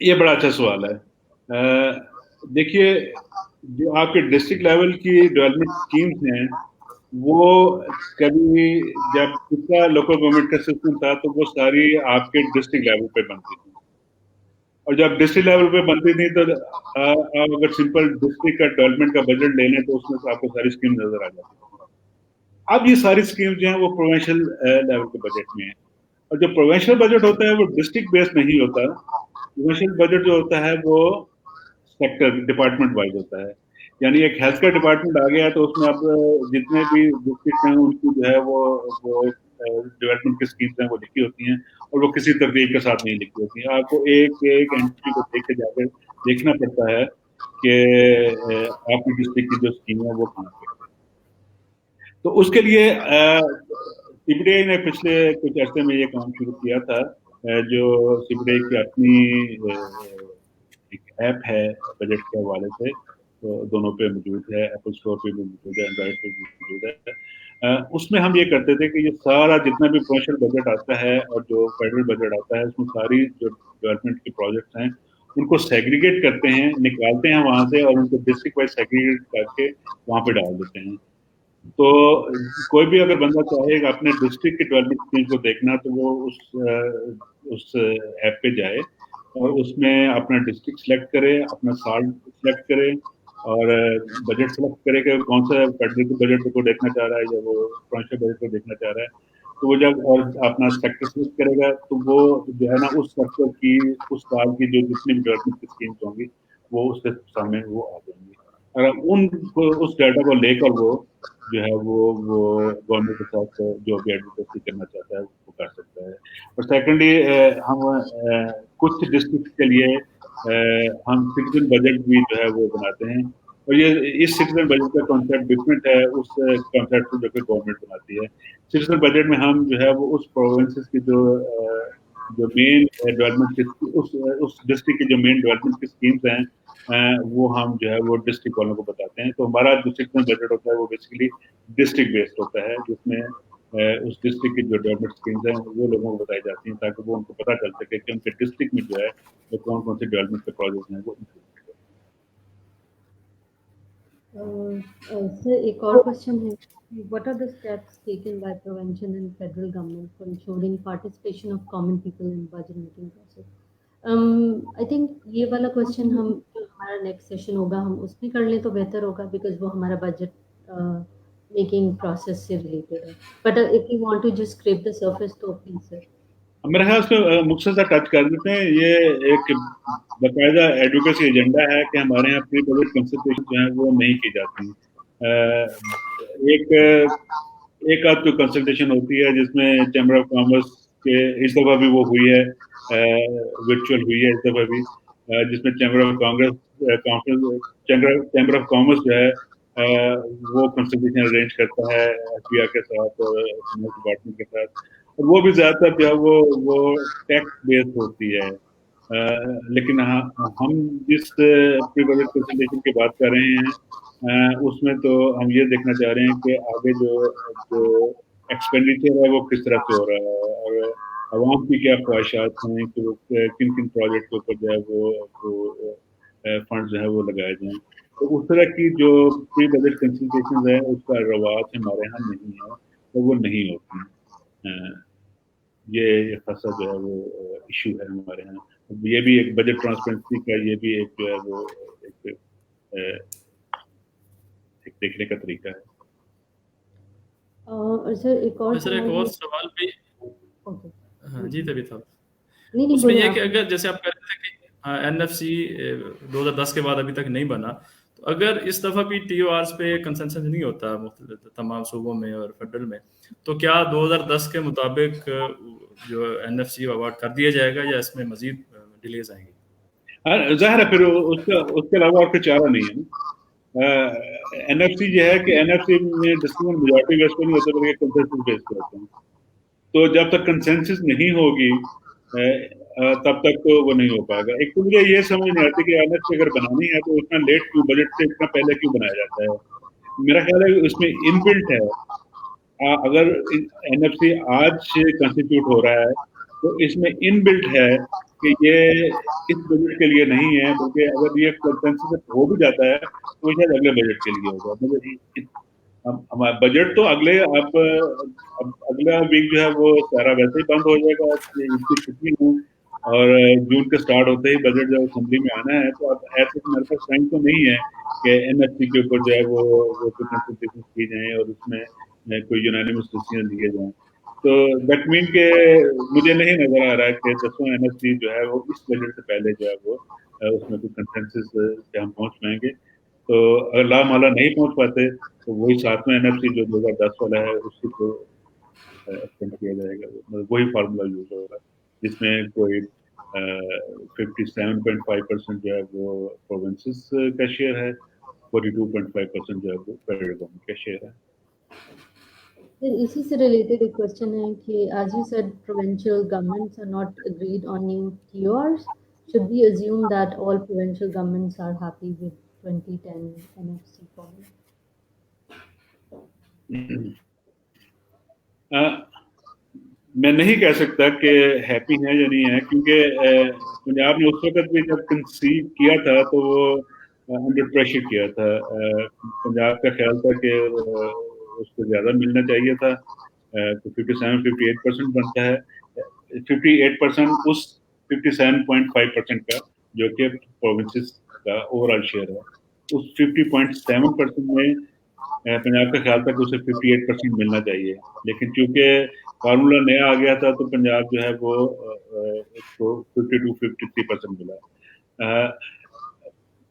C: ये बड़ा अच्छा सवाल है। देखिए, जो आपके डिस्ट्रिक्ट लेवल की डेवलपमेंट स्कीम्स हैं वो कभी जब पिछला लोकल गवर्नमेंट का सिस्टम था तो वो सारी आपके डिस्ट्रिक्ट लेवल पे बनती थी, और जब डिस्ट्रिक्ट लेवल पे बनती थी तो आप अगर सिंपल डिस्ट्रिक्ट का डेवलपमेंट का बजट ले लें तो उसमें से आपको सारी स्कीम नजर आ जाती है। अब ये सारी स्कीम जो है वो प्रोविंशियल लेवल के बजट में है, और जो प्रोविंशियल बजट होता है वो डिस्ट्रिक्ट बेस्ड नहीं होता। प्रोविंशियल बजट जो होता है वो सेक्टर डिपार्टमेंट वाइज होता है, यानी एक हेल्थ का डिपार्टमेंट आ गया तो उसमें अब जितने भी डिस्ट्रिक्ट हैं उनकी जो है वो डेवलपमेंट की स्कीम्स हैं वो लिखी होती हैं, और वो किसी तरतीब के साथ नहीं लिखी होती हैं। आपको एक एक एंटिटी को देख के जाकर देखना पड़ता है कि आपकी डिस्ट्रिक्ट की जो स्कीम है वो कहाँ पे है। तो उसके लिए CBDI ने पिछले कुछ अर्से में ये काम शुरू किया था, जो CBDI की अपनी एक ऐप है बजट के हवाले से, तो दोनों पे मौजूद है, एप्पल स्टोर पे भी मौजूद है, एंड्रॉइड पे भी मौजूद है। उसमें हम ये करते थे कि ये सारा जितना भी प्रोविंशियल बजट आता है और जो फेडरल बजट आता है उसमें सारी जो डेवलपमेंट के प्रोजेक्ट्स हैं उनको सेग्रीगेट करते हैं, निकालते हैं वहां से, और उनको डिस्ट्रिक्ट वाइज सेग्रीगेट करके वहां पे डाल देते हैं। तो कोई भी अगर बंदा चाहेगा अपने डिस्ट्रिक्ट की डेवलपमेंट स्कीम को देखना तो वो उस ऐप पे जाए और उसमें अपना डिस्ट्रिक्ट सेलेक्ट करे, अपना साल सेलेक्ट करे, और बजट सेलेक्ट करे कि कौन सा फेडरल के बजट को देखना चाह रहा है या वो प्रोविंशियल बजट को देखना चाह रहा है। तो वो जब और अपना सेक्टर सेलेक्ट करेगा तो वो जो है ना उस सेक्टर की उस साल की जो जितनी भी डेवलपमेंट की स्कीम्स होंगी वो उसके सामने वो आ जाएंगी, और उस डाटा को लेकर वो जो है वो गवर्नमेंट के साथ जो भी एडवोकेसी करना चाहता है वो कर सकता है। और सेकेंडली हम कुछ डिस्ट्रिक्ट के लिए हम सिटीजन बजट भी जो है वो बनाते हैं, और ये इस सिटीजन बजट का कॉन्सेप्ट डिफरेंट है उस कॉन्सेप्ट को जो कि गवर्नमेंट बनाती है। सिटीजन बजट में हम जो है वो उस प्रोविंसेस की जो मेन डेवलपमेंट की उस डिस्ट्रिक्ट की जो मेन डेवलपमेंट की स्कीम्स हैं वो हम जो है वो डिस्ट्रिक्ट वालों को बताते हैं। तो हमारा जो सिटीजन बजट होता है वो बेसिकली डिस्ट्रिक्ट बेस्ड होता है, जिसमें उस डिस्ट्रिक्ट की जो डेवलपमेंट स्कीम्स हैं वो लोगों को बताई जाती हैं ताकि वो उनको पता चल सके कि उनके डिस्ट्रिक्ट में जो है वो कौन कौन से डेवलपमेंट के प्रोजेक्ट हैं वो implement करें।
A: सर एक और क्वेश्चन है, what are the steps taken by provincial and federal government for ensuring participation of common people in budget making process? I think ये वाला क्वेश्चन हम जो हमारा नेक्स्ट सेशन होगा हम उसमें कर लें तो बेहतर होगा, बिकॉज वो हमारा बजट मेकिंग प्रोसेस से रिलेटेड है। But if you want to just scrape the surface तो प्लीज सर।
C: मेरे ख्याल से मुख्तसर टच कर देते हैं। ये एक बाकायदा एडवोकेसी एजेंडा है कि हमारे यहाँ प्री बजट कंसल्टेशन जो है वो नहीं की जाती। एक आध तो कंसल्टेशन होती है जिसमें चैम्बर ऑफ कॉमर्स के इस दफ़ा भी वो हुई है, वर्चुअल हुई है इस दफ़ा भी, जिसमें चैम्बर ऑफ कॉमर्स जो है वो कंसल्टेशन अरेंज करता है SBR के साथ और डिपार्टमेंट के साथ, और वो भी ज़्यादातर जो है वो टैक्स बेस्ड होती है। लेकिन हम जिस प्री बजट कंसल्टेशन की बात कर रहे हैं उसमें तो हम ये देखना चाह रहे हैं कि आगे जो एक्सपेंडिचर है वो किस तरह से हो रहा है, और عوام کی کیا خواہشات ہیں کہ وہ کن کن پروجیکٹ کے اوپر جو ہے وہ فنڈ جو ہے وہ لگائے جائیں. تو اس طرح کی جو پری بجٹ کنسلٹیشنز ہیں اس کا رواج ہمارے یہاں نہیں ہے اور وہ نہیں ہوتی. یہ خاصا جو ہے وہ ایشو ہے ہمارے یہاں. یہ بھی ایک بجٹ ٹرانسپیرنسی کا یہ بھی ایک جو ہے وہ ایک دیکھنے کا طریقہ ہے.
A: اور سر ایک اور
B: سوال بھی ہاں جی تبھی تھا
A: نہیں
B: اس میں یہ
A: بولے
B: کہ اگر جیسے آپ کہہ رہے تھے کہ این ایف سی 2010 کے بعد ابھی تک نہیں بنا، تو اگر اس دفعہ بھی ٹی او آرز پہ کنسنسس نہیں ہوتا مختلف تمام صوبوں میں اور فیڈرل میں، تو کیا 2010 کے مطابق جو این ایف سی اوارڈ کر دیا جائے گا یا اس میں مزید ڈیلیز آئیں گی؟
C: ظاہر ہے پھر اس کے علاوہ اور کوئی چارہ نہیں ہے نا. این ایف سی یہ ہے کہ این ایف سی میں ڈسکشن میجورٹی بیس پہ نہیں ہوتا بلکہ کنسنسس بیس پہ ہوتے ہیں. تو جب تک کنسنسس نہیں ہوگی تب تک تو وہ نہیں ہو پائے گا. ایک تو مجھے یہ سمجھ نہیں آتی کہ این ایف سی اگر بنانی ہے تو اتنا لیٹ کیوں، بجٹ سے اتنا پہلے کیوں بنایا جاتا ہے. میرا خیال ہے اس میں ان بلٹ ہے. اگر این ایف سی آج کنسٹیٹیوٹ ہو رہا ہے تو اس میں ان بلٹ ہے کہ یہ اس بجٹ کے لیے نہیں ہے، بلکہ اگر یہ کنسنسس ہو بھی جاتا ہے تو وہ شاید اگلے بجٹ کے لیے ہوگا. ہمارا بجٹ تو اب اگلا ویک جو ہے وہ سارا ویسے ہی بند ہو جائے گا. ان کی چھٹی ہوں اور جون کے سٹارٹ ہوتے ہی بجٹ جو اسمبلی میں آنا ہے. تو اب ایسے میرے پاس ٹائم تو نہیں ہے کہ این ایف سی کے اوپر جو ہے وہ کنسلٹیشن کی جائیں اور اس میں کوئی یونانیمس ڈیسیژن لیے جائیں. تو دیٹ مین کہ مجھے نہیں نظر آ رہا ہے کہ 10واں این ایف سی جو ہے وہ اس بجٹ سے پہلے جو ہے وہ اس میں کوئی کنسنسس پہ ہم پہنچ پائیں گے. تو اگر لا مالا نہیں پہنچ پاتے تو وہی 7واں این ایف سی جو 2010 والا ہے اس کو ایکسٹینڈ کیا جائے گا. وہی فارمولا یوز ہوگا جس میں کوئی 57.5% جو ہے وہ پروونسز کا شیئر ہے، 42.5% جو ہے وہ فیڈرل گورنمنٹ کا شیئر ہے.
A: اسی سے ریلیٹڈ ایک کوشچن ہے کہ as you said provincial governments are not agreed on new TORs, should we assume that all provincial governments are happy with 2010 NFC formula?
C: میں نہیں کہہ سکتا کہ ہیپی ہیں یا نہیں ہے، کیونکہ پنجاب نے اس وقت بھی جب کنسیو کیا تھا تو وہ انڈر پریشر کیا تھا. پنجاب کا خیال تھا کہ اس کو زیادہ ملنا چاہیے تھا. تو 57-58% بنتا ہے. 58% اس 57.5% کا جو کہ پروونسز کا اوور آل شیئر ہے. اس 50.7% میں پنجاب کا خیال تھا کہ اسے 58% ملنا چاہیے. لیکن چونکہ فارمولا نیا آ گیا تھا تو پنجاب جو ہے وہ اس کو 52-53% ملا.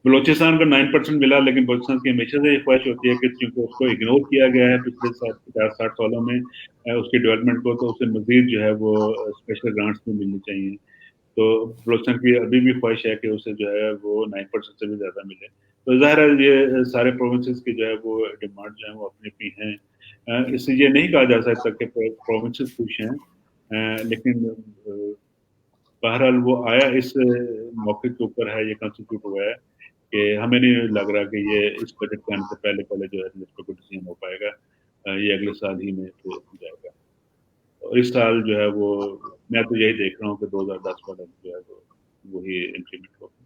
C: بلوچستان کو 9% ملا، لیکن بلوچستان کی ہمیشہ سے یہ خواہش ہوتی ہے کہ چونکہ اس کو اگنور کیا گیا ہے پچھلے 50-60 سالوں میں اس کی ڈیولپمنٹ کو، تو اسے مزید جو ہے وہ اسپیشل گرانٹس بھی ملنی چاہیے. تو بلوچستان کی ابھی بھی خواہش ہے کہ اسے جو ہے وہ 9% سے بھی زیادہ ملے. تو ظاہر ہے یہ سارے پروونسز کی جو ہے وہ ڈیمانڈ جو ہے وہ اپنی بھی ہیں. اس سے یہ نہیں کہا جا سکتا کہ پروونسز خوش ہیں، لیکن بہرحال وہ آیا اس موقع کے اوپر ہے، یہ کنسٹیٹیوٹ ہوا ہے کہ ہمیں نہیں لگ رہا کہ یہ اس بجٹ کے آنے سے پہلے جو ہے اس پر کوئی ڈیسیژن ہو پائے گا. یہ اگلے سال ہی میں ہو جائے گا. اور اس سال جو ہے وہ میں تو یہی دیکھ رہا ہوں کہ 2010 والا جو ہے وہی امپلیمنٹ ہوگا.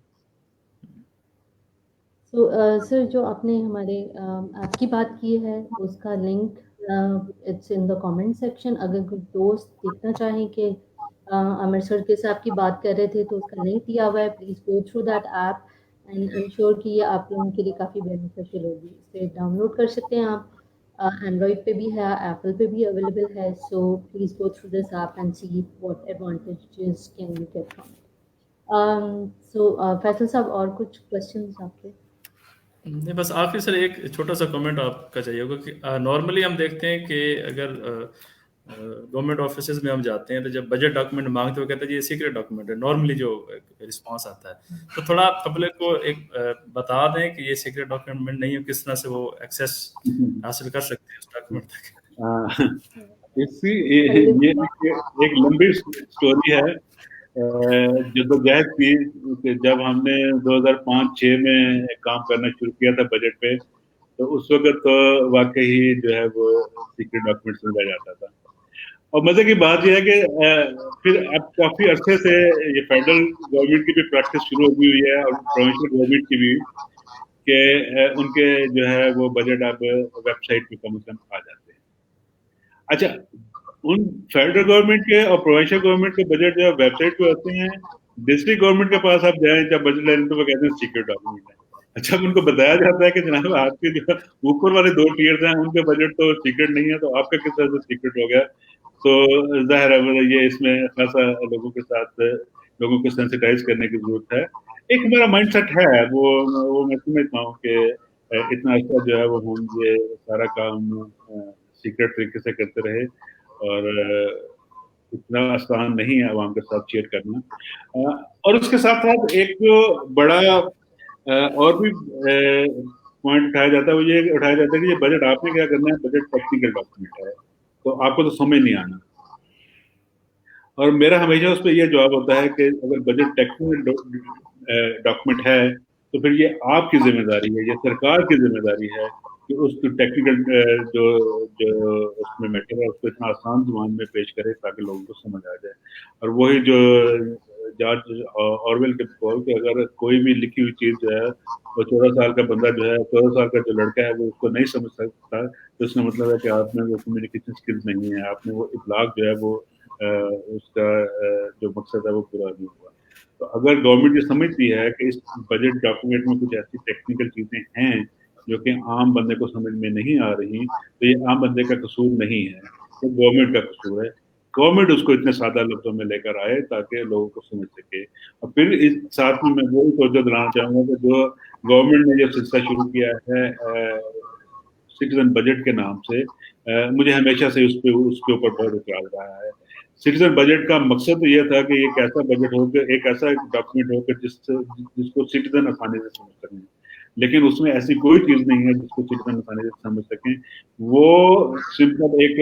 A: تو سر جو آپ نے ہمارے ایپ کی بات کی ہے اس کا link it's in the comment section. اگر کوئی دوست دیکھنا چاہیں کہ عامر سر کے ساتھ آپ کی بات کر رہے تھے تو اس کا لنک دیا ہوا ہے. Please go through that app and ensure کہ یہ آپ لوگوں کے لیے کافی بینیفیشیل ہوگی. اسے ڈاؤن لوڈ کر سکتے ہیں آپ. اینڈرائڈ پہ بھی ہے، ایپل پہ بھی اویلیبل ہے. So please go through this app and see what advantages can you get from it. So Faisal sahab اور کچھ کوشچنس آپ کے؟
B: نہیں، بس آخری سر ایک چھوٹا سا کمنٹ آپ کا چاہیے ہوگا کہ نارملی ہم دیکھتے ہیں کہ اگر گورنمنٹ آفیسز میں ہم جاتے ہیں تو جب بجٹ ڈاکومنٹ مانگتے ہوئے کہتے ہیں یہ سیکرٹ ڈاکومنٹ ہے، نارملی جو رسپانس آتا ہے. تو تھوڑا پبلک کو ایک بتا دیں کہ یہ سیکرٹ ڈاکومنٹ نہیں ہے، کس طرح سے وہ ایکسیس حاصل کر سکتے ہیں اس ڈاکومنٹ تک.
C: یہ ایک لمبی اسٹوری ہے جدوجہد کی کہ جب ہم نے 2005-06 میں کام کرنا شروع کیا تھا بجٹ پہ، تو اس وقت تو واقعی جو ہے وہ سیکرٹ ڈاکومنٹ سمجھا جاتا تھا. और मजे की बात यह है कि फिर अब काफी अरसे से ये फेडरल गवर्नमेंट की भी प्रैक्टिस शुरू हो गई है और प्रोविंशियल गवर्नमेंट की भी, कि उनके जो है वो बजट अब वेबसाइट पे कम से कम आ जाते हैं। अच्छा, उन फेडरल गवर्नमेंट के और प्रोविंशियल गवर्नमेंट के बजट जो वेबसाइट पे होते हैं, डिस्ट्रिक्ट गवर्नमेंट के पास आप जाएं जब बजट लेने तो वो कहते हैं सीक्रेट डॉक्यूमेंट है। अच्छा, उनको बताया जाता है कि जनाब आपके जो ऊपर वाले 2 टियर्स हैं उनके बजट तो सीक्रेट नहीं है, तो आपका किस तरह से सीक्रेट हो गया? तो जाहिर है मतलब ये इसमें खासा लोगों को सेंसिटाइज करने की जरूरत है। एक हमारा माइंडसेट है वो मैं समझता हूँ कि इतना अच्छा जो है वो हम ये सारा काम सीक्रेट तरीके से करते रहे, और इतना आसान नहीं है आवाम के साथ शेयर करना। और उसके साथ साथ एक जो बड़ा और भी पॉइंट उठाया जाता है, वो ये उठाया जाता है कि ये बजट आपने क्या करना है, बजट टेक्निकल डॉक्यूमेंट है, तो आपको तो समझ नहीं आना। और मेरा हमेशा उस पर यह जवाब होता है कि अगर बजट टेक्निकल डॉक्यूमेंट है तो फिर ये आपकी जिम्मेदारी है, ये सरकार की जिम्मेदारी है कि उसको टेक्निकल जो जो उसमें मैटर है उसको इतना आसान जुबान में पेश करे ताकि लोगों को समझ आ जाए। और वही जो जॉर्ज ऑरवेल के बोल के अगर कोई भी लिखी हुई चीज जो है वो 14 साल का बंदा जो है 14 साल का जो लड़का है वो उसको नहीं समझ सकता, तो इसका मतलब है कि आप में वो कम्युनिकेशन स्किल्स नहीं है, आपने वो इब्लाग जो है वो उसका जो मकसद है वो पूरा नहीं हुआ। तो अगर गवर्नमेंट ये समझती है कि इस बजट डॉक्यूमेंट में कुछ ऐसी टेक्निकल चीजें हैं जो कि आम बंदे को समझ में नहीं आ रही, तो ये आम बंदे का कसूर नहीं है, तो गवर्नमेंट का कसूर है। गवर्नमेंट उसको इतने सादा लफ्जों में लेकर आए ताकि लोगों को समझ सके। और फिर इस साथ में मैं वही तवज्जो दिलाना चाहूंगा कि जो गवर्नमेंट ने जो सिलसिला शुरू किया है सिटीजन बजट के नाम से, मुझे हमेशा से उसके ऊपर बहुत इतराज रहा है। सिटीजन बजट का मकसद तो यह था कि एक ऐसा बजट हो कि एक ऐसा डॉक्यूमेंट हो कि जिसको सिटीजन आसानी से समझ सकें, लेकिन उसमें ऐसी कोई चीज नहीं है जिसको सिटीजन आसानी से समझ सकें। वो सिंपल एक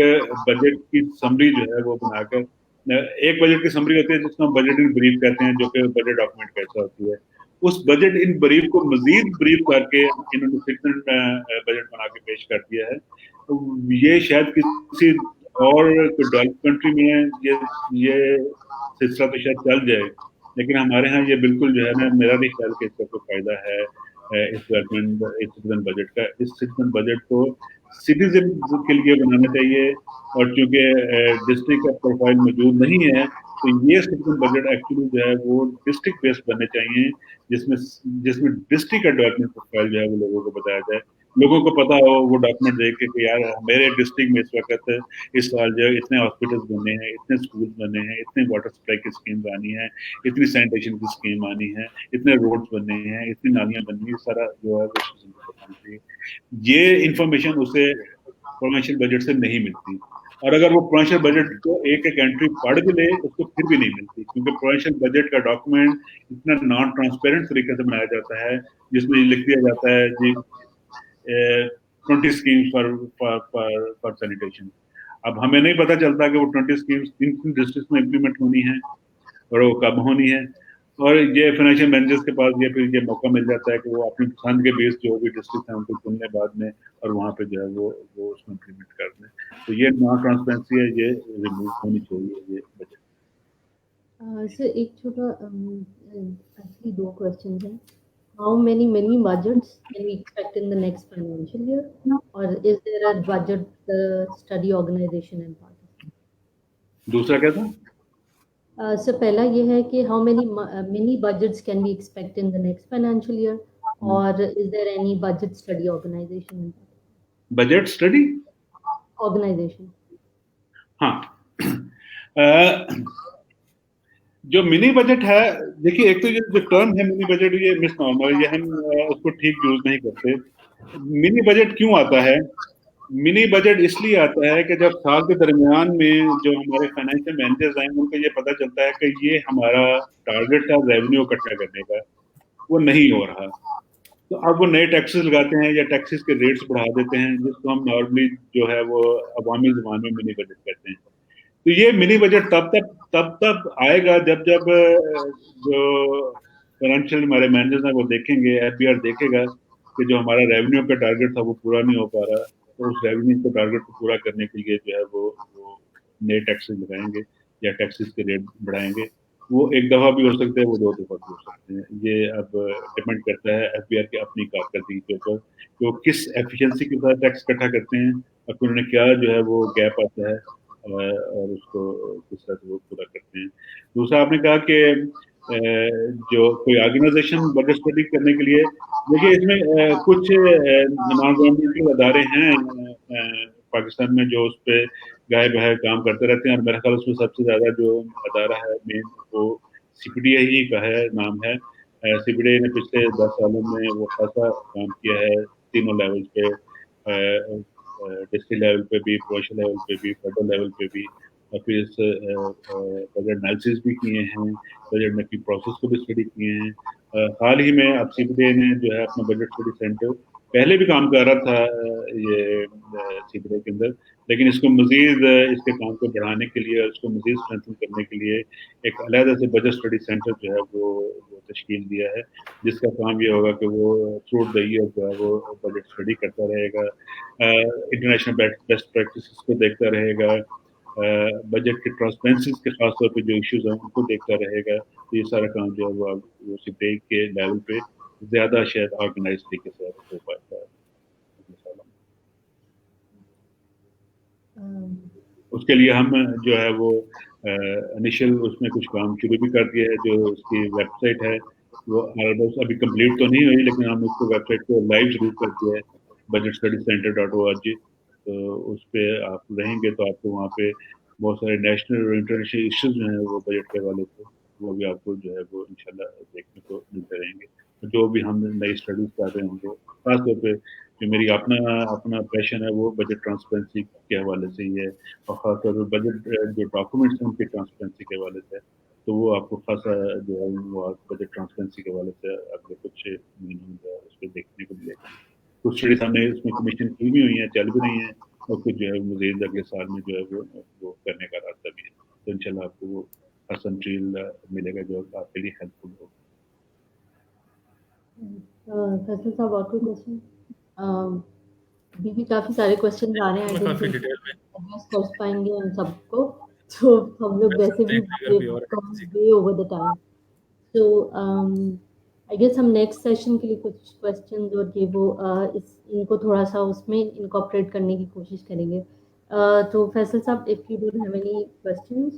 C: बजट की समरी जो है वो बनाकर, एक बजट की समरी होती है जिसको हम बजट इन ब्रीफ कहते हैं, जो कि बजट डॉक्यूमेंट कैसा होती है, उस बजट इन ब्रीफ को मजीद ब्रीफ करके इन्होंने सिटीजन बजट बना के पेश कर दिया है। तो ये शायद किसी और डेवलप कंट्री में ये सिलसिला तो शायद चल जाए, लेकिन हमारे यहाँ ये बिल्कुल जो है ना, मेरा नहीं ख्याल कि इसका कोई फायदा है इस सिटीजन बजट का। इस सिटीजन बजट को सिटीजन के लिए बनाना चाहिए, और चूंकि डिस्ट्रिक्ट का प्रोफाइल मौजूद नहीं है तो ये सिटीजन बजट एक्चुअली जो है वो डिस्ट्रिक्ट बेस्ड बनने चाहिए, जिसमें जिसमें डिस्ट्रिक्ट का डेवलपमेंट प्रोफाइल जो है वो लोगों को बताया जाए, लोगों को पता हो वो डॉक्यूमेंट देख के कि यार मेरे डिस्ट्रिक्ट में इस वक्त इस साल जो है इतने हॉस्पिटल्स बने हैं, इतने स्कूल बने हैं, इतने वाटर सप्लाई की स्कीम आनी है, इतनी सैनिटेशन की स्कीम आनी है, इतने रोड्स बने हैं, इतनी नालियां बनी है, सारा जो है वो ये इंफॉर्मेशन उसे प्रोविंशियल बजट से नहीं मिलती। और अगर वो प्रोविंशियल बजट को एक एक एंट्री पढ़ भी ले उसको फिर भी नहीं मिलती, क्योंकि प्रोविंशियल बजट का डॉक्यूमेंट इतना नॉन ट्रांसपेरेंट तरीके से बनाया जाता है, जिसमें लिख दिया जाता है जी 20 स्कीम्स फॉर सैनिटेशन। अब हमें नहीं पता चलता कि वो 20 स्कीम्स किन किन डिस्ट्रिक्ट में इम्प्लीमेंट होनी है और वो कब होनी है। और ये फाइनेंशियल मैनेजर्स के पास ये मौका मिल जाता है कि वो अपनी पसंद के बेस जो भी डिस्ट्रिक्ट है उनको चुनने बाद में और वहाँ पे जो है वो उसमें इम्प्लीमेंट कर दें। तो ये नॉन ट्रांसपेरेंसी है, ये रिमूव होनी चाहिए ये बजट।
A: सर एक छोटा एक्चुअली 2 क्वेश्चंस हैं। How many mini budgets can we expect in the next financial year? Or is there a budget study organization in Pakistan?
C: दूसरा क्या था?
A: सर पहला ये है कि how many mini budgets can we expect in the next financial year? Or is there any budget study organization in Pakistan?
C: Budget study
A: Organization.
C: हाँ, जो mini budget है, देखिए एक तो ये जो टर्म है मिनी बजट ये मिस नॉर्मल, ये हम उसको ठीक यूज नहीं करते। मिनी बजट क्यों आता है? मिनी बजट इसलिए आता है कि जब साल के दरमियान में जो हमारे फाइनेंशियल मैनेजर्स आए उनको ये पता चलता है कि ये हमारा टारगेट था रेवेन्यू इकट्ठा करने का, वो नहीं हो रहा, तो अब वो नए टैक्सेस लगाते हैं या टैक्सेस के रेट्स बढ़ा देते हैं, जिसको हम नॉर्मली जो है वो अवामी ज़बान में मिनी बजट कहते हैं। तो ये मिनी बजट तब आएगा जब जो फाइनेंशियल हमारे मैनेजर्स हैं वो देखेंगे, एफबीआर देखेगा कि जो हमारा रेवेन्यू का टारगेट था वो पूरा नहीं हो पा रहा, तो उस रेवेन्यू को टारगेट को पूरा करने के लिए जो है वो नए टैक्सेस लगाएंगे या टैक्सेस के रेट बढ़ाएंगे, वो एक दफ़ा भी हो सकता है, वो 2 दफ़ा भी हो सकते हैं। ये अब डिपेंड करता है एफबीआर की अपनी कारकर्दगी के ऊपर कि वो किस एफिशिएंसी के साथ टैक्स इकट्ठा करते हैं और फिर उन्हें क्या जो है वो गैप आता है और उसको किस तरह से वो पूरा करते हैं। दूसरा आपने कहा कि जो कोई ऑर्गेनाइजेशन बजट स्टडी करने के लिए, देखिए इसमें कुछ नॉन गवर्नमेंटल अदारे हैं पाकिस्तान में जो उस पर गाय बहाय काम करते रहते हैं, और मेरे ख्याल उसमें सबसे ज़्यादा जो अदारा है मेन वो सीपीडीआई ही का है, नाम है। सीपीडीआई ने पिछले 10 सालों में वो खासा काम किया है तीनों लेवल पे, डिस्ट्रिक्ट लेवल पे भी, प्रोविंशियल लेवल पे भी, फेडरल लेवल पे भी, और फिर इस बजट एनालिसिस भी किए हैं, बजट मेकिंग प्रोसेस को भी स्टडी किए हैं। हाल ही में अब सीपीडीआई ने जो है अपना बजट स्टडी सेंटर पहले भी काम कर रहा था ये सीपीडीआई के अंदर, लेकिन इसको मजीद इसके काम को बढ़ाने के लिए और इसको मजीद स्ट्रेंथन करने के लिए एक अलग से बजट स्टडी सेंटर जो है वो तश्कील दिया है, जिसका काम ये होगा कि वो थ्रू द ईयर जो है वो बजट स्टडी करता रहेगा, इंटरनेशनल बेस्ट प्रैक्टिस को देखता रहेगा, बजट के ट्रांसपेरेंसीज के खास तौर पे जो इश्यूज हैं उनको देखता रहेगा। तो ये सारा काम जो है वो सीपीडीआई के लेवल पे ज़्यादा शायद ऑर्गेनाइज तरीके से हो पाता है। उसके लिए हम जो है वो इनिशियल उसमें कुछ काम शुरू भी कर दिया है। जो उसकी वेबसाइट है वो ऑलमोस्ट अभी कंप्लीट तो नहीं हुई, लेकिन हमने उसको वेबसाइट को लाइव जरूर कर दिया है, budgetstudycenter.org। तो उस पर आप रहेंगे तो आपको वहाँ पे बहुत सारे नेशनल और इंटरनेशनल इश्यूज जो हैं वो बजट के हवाले से वो भी आपको जो है वो इंशाल्लाह देखने को मिलते रहेंगे। तो जो भी हम नई स्टडीज कर रहे होंगे, खासतौर पे जो मेरी अपना पैशन है वो बजट ट्रांसपेरेंसी के हवाले से ही है, और खासतौर पर बजट जो डॉक्यूमेंट्स हैं उनकी ट्रांसपेरेंसी के हवाले से, तो वो आपको खासा जो है वो बजट ट्रांसपेरेंसी के हवाले से अगले कुछ महीनों में उस पर देखने को मिलेगा। कुछ स्टडीज हमने उसमें कमीशन की भी हुई हैं, चल भी रही हैं, और कुछ जो है मजीद अगले साल में जो है वो करने का रास्ता भी है। तो इंशाल्लाह आपको वो आसान ट्रील मिलेगा जो आपके लिए हेल्पफुल होगा।
A: फैसल साहब और कोई क्वेश्चन? अभी भी काफ़ी सारे क्वेश्चन आ रहे हैं, आई डोंट थिंक एड्रेस कर पाएंगे उन सबको, तो हम लोग वैसे भी वे ओवर द टाइम। तो आई गेस हम नेक्स्ट सेशन के लिए कुछ क्वेश्चंस और ये वो इनको थोड़ा सा उसमें इनकॉर्पोरेट करने की कोशिश करेंगे। तो फैसल साहब, if you don't have any questions,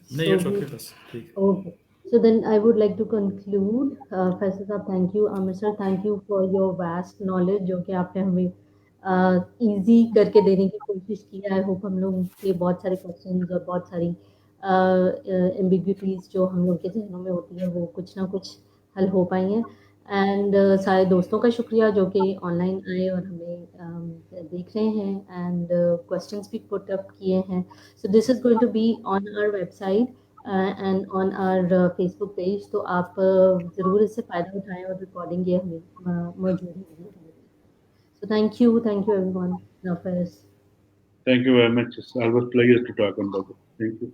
B: नहीं, इट्स ओके, बस ठीक है।
A: Okay. So then I would like to conclude. Faisal साहब, thank you. Amir sir, thank you for your vast knowledge जो कि आपने हमें easy करके देने की कोशिश की है। I hope हम लोग के बहुत सारे questions और बहुत सारी ambiguities जो हम लोग के जहनों में होती है वो कुछ ना कुछ हल हो पाई हैं। एंड सारे दोस्तों का शुक्रिया जो कि ऑनलाइन आए और हमें देख रहे हैं एंड क्वेश्चंस भी पुट अप किए हैं। So this is going to be on our website and on our Facebook page, तो आप ज़रूर इससे फ़ायदा उठाएं और रिकॉर्डिंग ये हमें मौजूद होगी। So thank you everyone.
C: Thank you very much. It's always pleasure to talk on budget. Thank you.